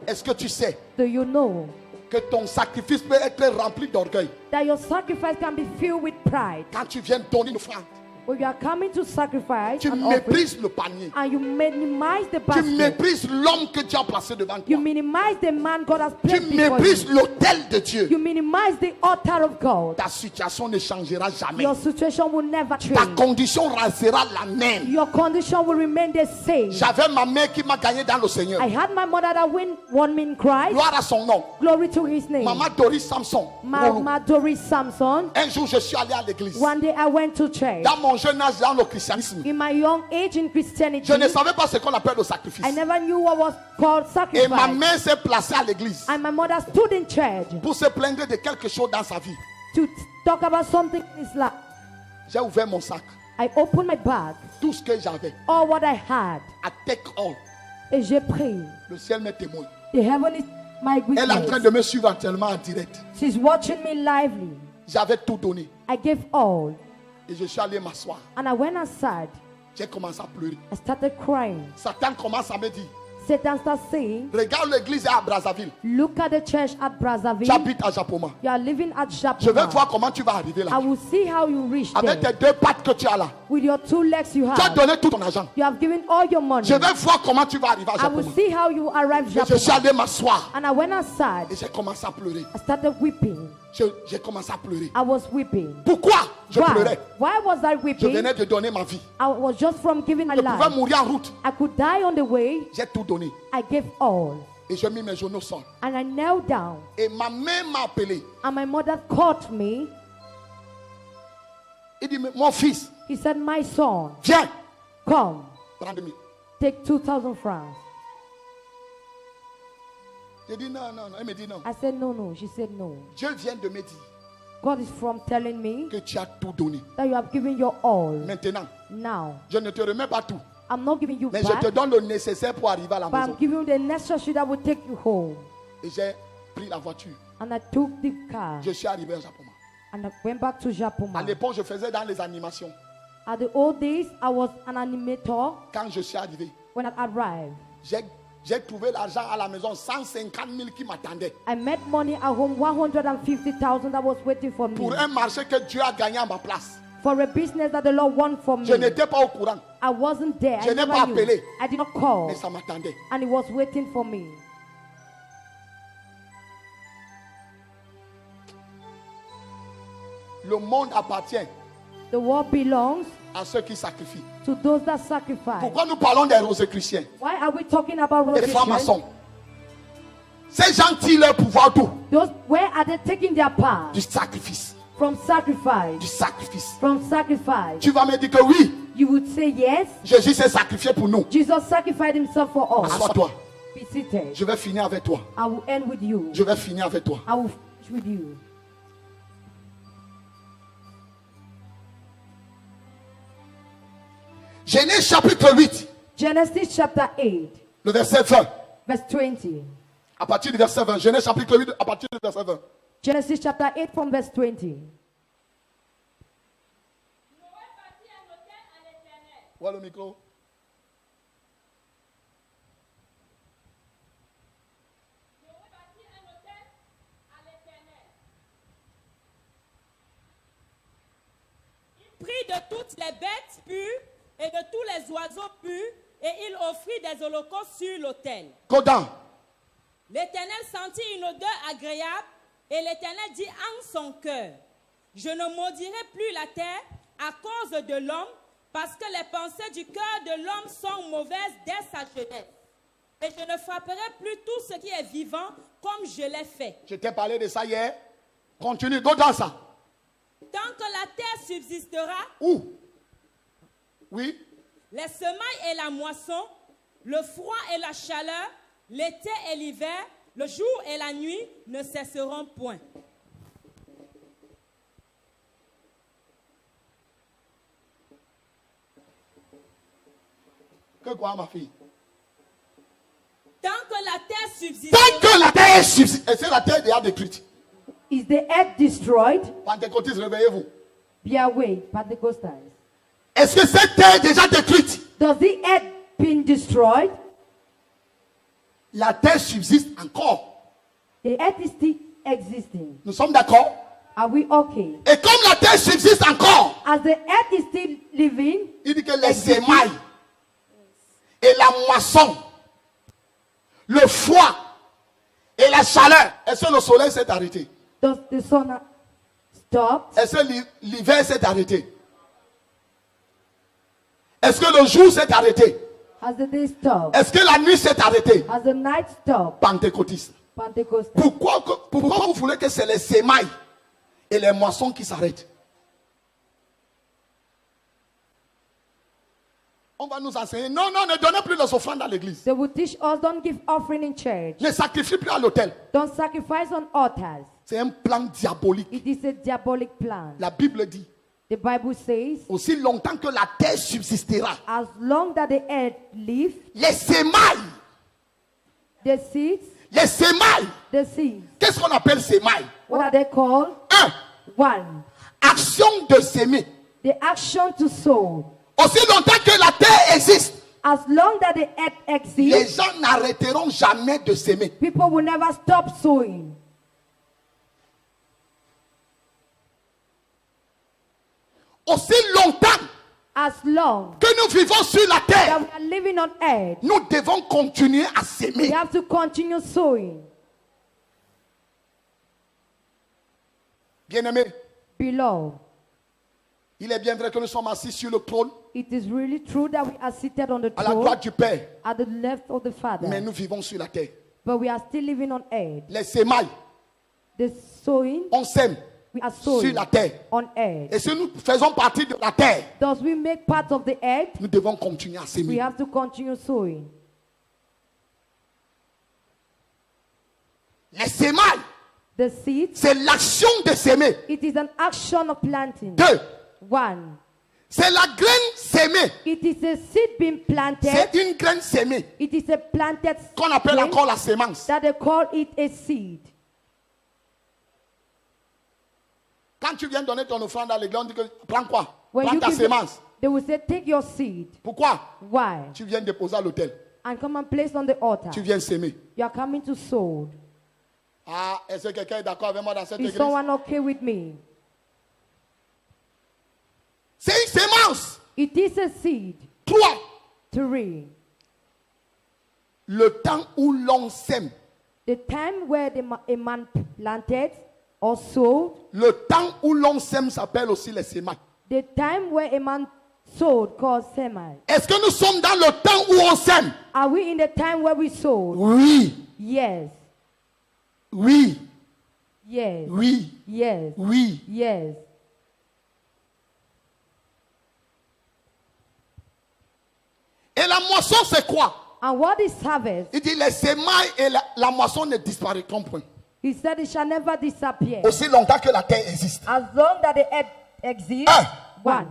Est-ce que tu sais
Do you know
que ton sacrifice peut être rempli d'orgueil?
that your sacrifice can be filled with pride?
Quand tu viens donner une offrande,
When you are coming to sacrifice
tu
an offering,
méprises le panier.
and you minimize the
Tu
basket.
méprises l'homme que Dieu a placé devant
You
toi.
minimize the man God has
Tu
placed before
méprises
you.
l'autel de Dieu.
You minimize the altar of God.
Ta situation ne changera jamais.
Your situation will never
Ta
change.
condition restera la même.
Your condition will remain the same.
J'avais ma mère qui m'a gagné dans le Seigneur.
I had my mother that won me in Christ.
Gloire à son nom.
Glory to his name.
Maman Doris Samson.
Mama Doris Samson.
Un jour, je suis allé à l'église.
One day I went to church.
Dans mon jeune âge, dans le christianisme,
In my young age in Christianity,
je ne savais pas ce qu'on appelle le sacrifice.
I never knew what was called
Et ma
sacrifice.
mère s'est placée à l'église
And my mother stood in church
pour se plaindre de quelque chose dans sa vie.
to talk about something in his life.
J'ai ouvert mon sac.
I opened my bag,
Tout ce que j'avais,
all what I had,
à take all.
et j'ai pris.
Le ciel me témoigne.
The heaven is my
Elle est en train
witness.
de me suivre actuellement en direct.
She's watching me lively.
J'avais tout donné.
I gave all.
Et je suis allé m'asseoir.
And I went outside.
J'ai commencé à pleurer.
I started crying.
Satan commence à me dire,
Satan started saying,
regarde l'église est à Brazzaville.
look at the church at Brazzaville.
J'habite à Japoma.
You are living at
Je vais
Japoma.
voir comment tu vas arriver là.
I will see how you reach
Avec
there.
tes 2 pattes que tu as là.
With your 2 legs you
Tu as
have.
donné tout ton argent.
You have given all your money.
Je vais voir comment tu vas arriver à
I will
Japoma.
see how you arrive
Et je suis
Japoma.
allé m'asseoir.
And I went outside.
Et j'ai commencé à pleurer.
I started weeping.
J'ai commencé à pleurer.
I was weeping.
Pourquoi je
Why?
pleurais?
Why was I
Je
weeping?
venais de donner ma vie.
I was just from giving my
Je pouvais
life.
mourir en route.
I could die on the way.
J'ai tout donné.
I gave all.
Et j'ai mis mes genoux au sol.
And I knelt down.
Et ma mère m'a appelé.
And my mother caught me.
Il dit, mais mon fils,
He said, my son,
viens.
come.
Prends-moi.
Take 2,000 francs.
J'ai dit non, non, non. Elle me dit non.
I said, no, no. She said, no.
Dieu vient de me dire
God is from telling me
que tu as tout donné.
that you have given your all.
Maintenant,
Now,
je ne te remets pas tout.
I'm not giving you
Mais je te
back,
donne le nécessaire pour arriver à la
but I'm
maison.
giving you the necessary that will take you home.
Et j'ai pris la voiture.
And I took the car
Je suis arrivé à Japoma.
and I went back to
À
Japoma.
l'époque, je faisais dans les animations.
At the old days, I was an animator.
Quand je suis arrivé,
When I arrived,
j'ai trouvé l'argent à la maison, 150 000 qui m'attendaient.
I met money at home, 150,000 that was waiting for me.
Pour un marché que Dieu a gagné à ma place.
For a business that the Lord won for me.
Je n'étais pas au courant,
I wasn't there.
Je
I
n'ai
never
pas
knew.
appelé.
I did not call.
mais ça m'attendait.
And it was waiting for me.
Le monde appartient
The world belongs
à ceux qui sacrifient.
to those that sacrifice.
Pourquoi nous parlons des Rosicruciens,
Why are we talking about
des
Rosicrucians?
francs-maçons? Ces gens tirent leur pouvoir d'où?
Those, where are they taking their power?
Du sacrifice.
From sacrifice.
Du sacrifice.
From sacrifice.
Tu vas me dire que oui,
You would say yes.
Jésus s'est sacrifié pour nous.
Jesus sacrificed himself for us.
Assois-toi.
Be seated.
Je vais finir avec toi.
I will end with you.
Je vais finir avec toi.
I will finish with you.
Genèse chapitre 8,
Genesis chapter 8,
le verset 20.
verse 20.
À partir du verset 20. Genèse chapitre 8, à partir du verset 20.
Genesis chapter 8 from verse 20.
Où est le micro?
Il prit de toutes les bêtes pures et de tous les oiseaux purs, et il offrit des holocaustes sur l'autel.
Go down.
L'Éternel sentit une odeur agréable, et l'Éternel dit en son cœur, je ne maudirai plus la terre à cause de l'homme, parce que les pensées du cœur de l'homme sont mauvaises dès sa jeunesse. Et je ne frapperai plus tout ce qui est vivant comme je l'ai fait.
Je t'ai parlé de ça hier. Continue, go dans ça.
Tant que la terre subsistera,
Où? Oui.
les semailles et la moisson, le froid et la chaleur, l'été et l'hiver, le jour et la nuit ne cesseront point.
Que quoi, ma fille?
Tant que la terre subsistera,
Tant que la terre subsiste. Et c'est la terre déjà détruite.
Is the earth destroyed?
Pentecôtistes, réveillez-vous.
Be awake, Pentecostals.
Est-ce que cette terre est déjà détruite?
Does the earth been destroyed?
La terre subsiste encore.
The earth is still existing.
Nous sommes d'accord?
Are we okay?
Et comme la terre subsiste encore,
As the earth is still living,
il dit que les émailles et la moisson, le froid et la chaleur, est-ce que le soleil s'est arrêté?
does the sun stop?
Est-ce que l'hiver s'est arrêté? Est-ce que le jour s'est arrêté?
Has the day stopped?
Est-ce que la nuit s'est arrêtée?
Has the night stopped?
Pentecôtiste.
Pentecostal.
Pourquoi vous voulez que c'est les émailles et les moissons qui s'arrêtent? On va nous enseigner. Non, non, ne donnez plus les offrandes dans l'église.
They will teach us, don't give offering in church.
Ne sacrifie plus à l'autel.
Don't sacrifice on altars.
C'est un plan diabolique.
It is a diabolic plan.
La Bible dit,
The Bible says,
aussi longtemps que la terre subsistera,
as long that the earth lives,
les émailles,
the seeds,
les émailles,
the seeds.
qu'est-ce qu'on appelle sémailles?
What are they called?
1.
One,
Action de s'aimer.
the action to sow.
Aussi longtemps que la terre existe,
As long that the earth
les
exists,
gens n'arrêteront jamais de s'aimer.
people will never stop sowing.
Aussi longtemps
As long
que nous vivons sur la
that
terre,
we are living on earth,
nous devons continuer à
we
s'aimer.
have to continue sowing.
Bien-aimé,
Beloved,
il est bien vrai que nous sommes assis sur le trône,
it is really true that we are seated on the
à la droite
throne
du Père,
at the left of the
mais
Father,
nous vivons sur la terre.
but we are still living on earth.
Les sémailles,
The sowing,
on sème
we are
sur
sowing
la terre.
on earth.
Et si nous faisons partie de la terre,
Thus we make part of the earth,
nous devons continuer à
we
s'aimer.
have to continue sowing.
Les sémailles,
The seed,
c'est l'action de s'aimer.
it is an action of planting.
2,
One,
c'est la graine sémée.
it is a seed being planted.
C'est une graine sémée
It is a planted
qu'on appelle
grain
encore la sémence.
that they call it a seed.
Quand tu viens donner ton offrande à l'église, on dit que prends quoi?
When
Prends
you
ta
give
sémence.
they will say, take your seed.
Pourquoi?
Why?
Tu viens déposer à l'autel.
And come and place on the altar.
Tu viens s'aimer.
You are coming to sow.
Ah, est-ce que quelqu'un est d'accord avec moi dans cette
Is
église?
someone okay with me?
C'est une sémence.
It is a seed.
3.
3.
Le temps où l'on sème.
The time where a man planted or sowed,
Le temps où l'on sème s'appelle aussi les sémailles.
the time where a man sowed called semi.
Est-ce que nous sommes dans le temps où on sème?
Are we in the time where we sowed?
Oui.
Yes.
Oui.
Yes.
Oui.
Yes.
Oui.
Yes.
Et la moisson, c'est quoi?
And what is harvest?
Il dit les sémailles et la moisson ne disparaîtront point.
He said it shall never disappear.
Aussi longtemps que la terre existe.
As long that the earth exists.
Un.
One.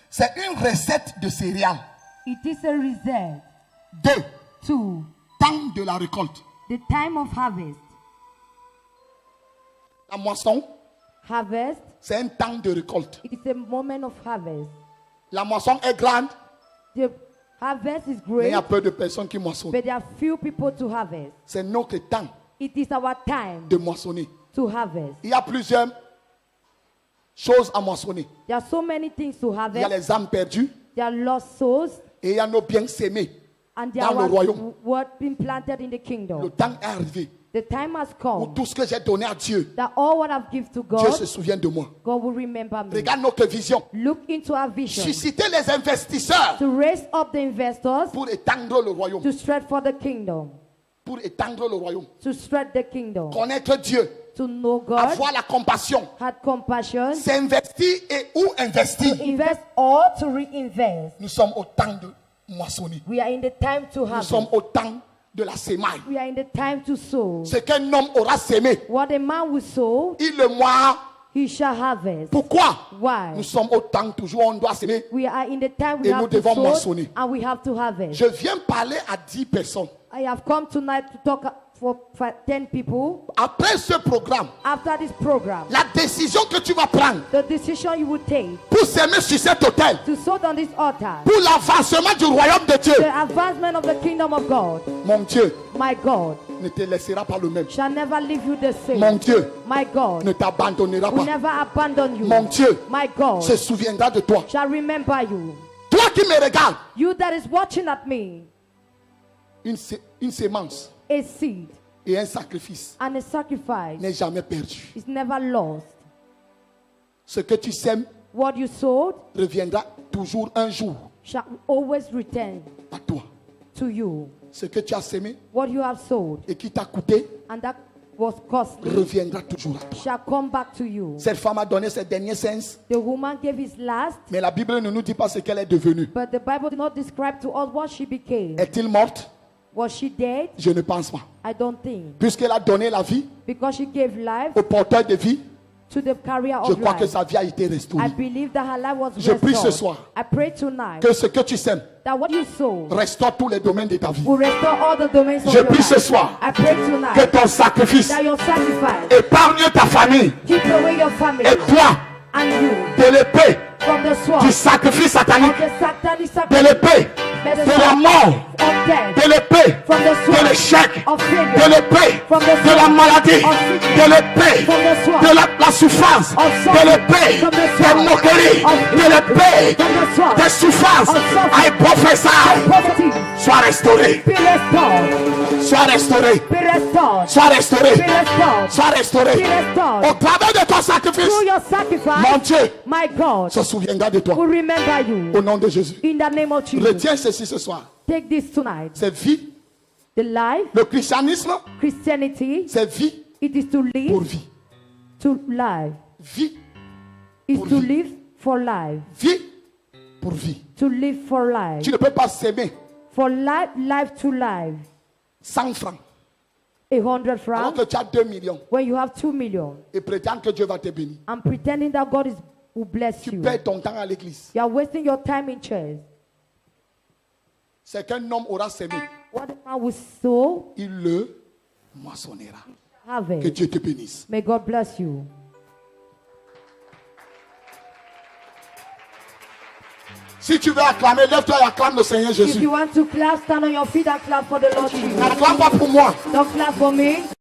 C'est une recette de céréales.
It is a reserve.
2.
2.
Temps de la récolte.
The time of harvest.
La moisson,
Harvest.
c'est un temps de récolte.
It is a moment of harvest.
La moisson est grande,
The harvest is
mais il y
great,
a peu de personnes qui moissonnent.
but there are few people to harvest.
C'est notre temps
It is our time
de moissonner.
to harvest.
Il y a plusieurs choses à moissonner.
There are so many things to
Il y a
harvest.
les âmes perdues
There are lost souls,
et il y a nos biens sémés.
and there
Dans le
are
royaume.
what been planted in the
Le
kingdom.
temps est arrivé
The time has
où
come
tout ce que j'ai donné à Dieu,
that all what I've given to
Dieu se
God,
souvient de moi.
God will remember me.
Regarde notre vision.
Look into our vision
Susciter les investisseurs
to raise up the investors
pour étendre le royaume.
to stretch for the kingdom,
Pour étendre le royaume.
to stretch the kingdom,
Connaître Dieu.
to know God,
Avoir la compassion.
had compassion,
S'investir et où investir.
invest or to reinvest.
Nous sommes au temps de moissonner.
We are in the time to
Nous
harvest.
sommes au temps de la sémaille.
We are in the time to sow.
Ce qu'un homme aura sémé,
What a man will sow,
il le moira.
he shall harvest.
Pourquoi?
Why?
Nous sommes au temps toujours où on doit s'aimer.
We are in the time we
Et nous
have to
devons
sow
moissonner.
and we have to harvest.
Je viens parler à 10 personnes.
I have come tonight to talk for 10 people.
Après ce programme,
After this program,
la décision que tu vas prendre
the decision you will take
pour s'aimer sur cet autel,
to sow on this altar,
pour l'avancement du royaume de Dieu,
the advancement of the kingdom of God,
mon Dieu
my God,
ne te laissera pas le même.
shall never leave you the
Mon
same.
Dieu
My God
ne t'abandonnera
will
pas.
never abandon you.
Mon Dieu
My God
se souviendra de toi.
shall remember you.
Toi qui me regardes,
You that is watching at me,
une sémence
a seed
et un sacrifice
and a sacrifice
n'est jamais perdu.
is never lost.
Ce que tu sèmes
What you sowed
reviendra toujours un jour
shall always return
à toi.
to you.
Ce que tu as sémé
What you have sowed
et qui t'a coûté
and that was costly
reviendra toujours à toi.
shall come back to you.
Cette femme a donné ses derniers sens,
The woman gave his last,
mais la Bible ne nous dit pas ce qu'elle est devenue.
but the Bible did not describe to us what she became.
Est-elle morte?
Was she dead?
Je ne pense pas.
I don't think.
Puisqu'elle a donné la vie
Because she gave life
au porteur de vie,
to the career
Je
of
crois que
life.
sa vie a été
I
restaurée.
believe that her life was
Je prie ce
restored.
soir
I pray tonight
que ce que tu sèmes
that what you sow
restaure tous les domaines de ta vie.
will restore all the domains of
Je
your
prie
life.
ce soir
I pray
que
tonight
ton sacrifice
that your sacrifice
épargne ta famille
keep away your family
et toi
and you
de l'épée,
from the sword
du sacrifice satanique,
of the satanic
de
sacrifice,
l'épée, de la mort,
of death,
de l'épée,
from the
de
sword
l'échec,
of
de
failure,
l'épée,
from the
de la
sword
maladie,
of sickness,
de l'épée,
from the sword
de la souffrance,
of
de
suffering,
l'épée,
from the
des
sword
moqueries,
of
de l'épée,
from the sword
des souffrances.
of suffering,
I prophesy,
poverty.
sois restauré,
Be restored.
sois restauré,
Be restored.
sois restauré,
Be restored.
sois restauré.
Be restored.
Au travers de ton sacrifice,
Through your
mon
sacrifice,
Dieu
my God
se souviendra de toi.
will remember you.
Au nom de Jésus.
In the name of Jesus.
Retiens ceci ce soir.
Take this tonight.
C'est vie.
The life,
Le christianisme,
Christianity,
c'est vie
it is to
pour
live
vie.
to life.
Vie
Is
Pour
to
vie.
live for life.
vie pour vie.
To live for life.
Tu ne peux pas s'aimer
For life, life to life.
100 francs
100
alors
francs
que tu as 2 millions
when you have 2 million.
et prétends que Dieu va te bénir.
I'm pretending that God will bless
Tu
you.
perds ton temps à l'église.
You are wasting your time in church.
C'est qu'un homme aura semé,
What a man will sow,
il le moissonnera.
have
Que
it.
Dieu te bénisse.
May God bless you.
Si tu veux acclamer, lève-toi et acclame le Seigneur
If
Jésus.
you want to clap, stand on your feet and clap for the Lord Jesus.
N'acclame pas pour moi.
Don't clap for me.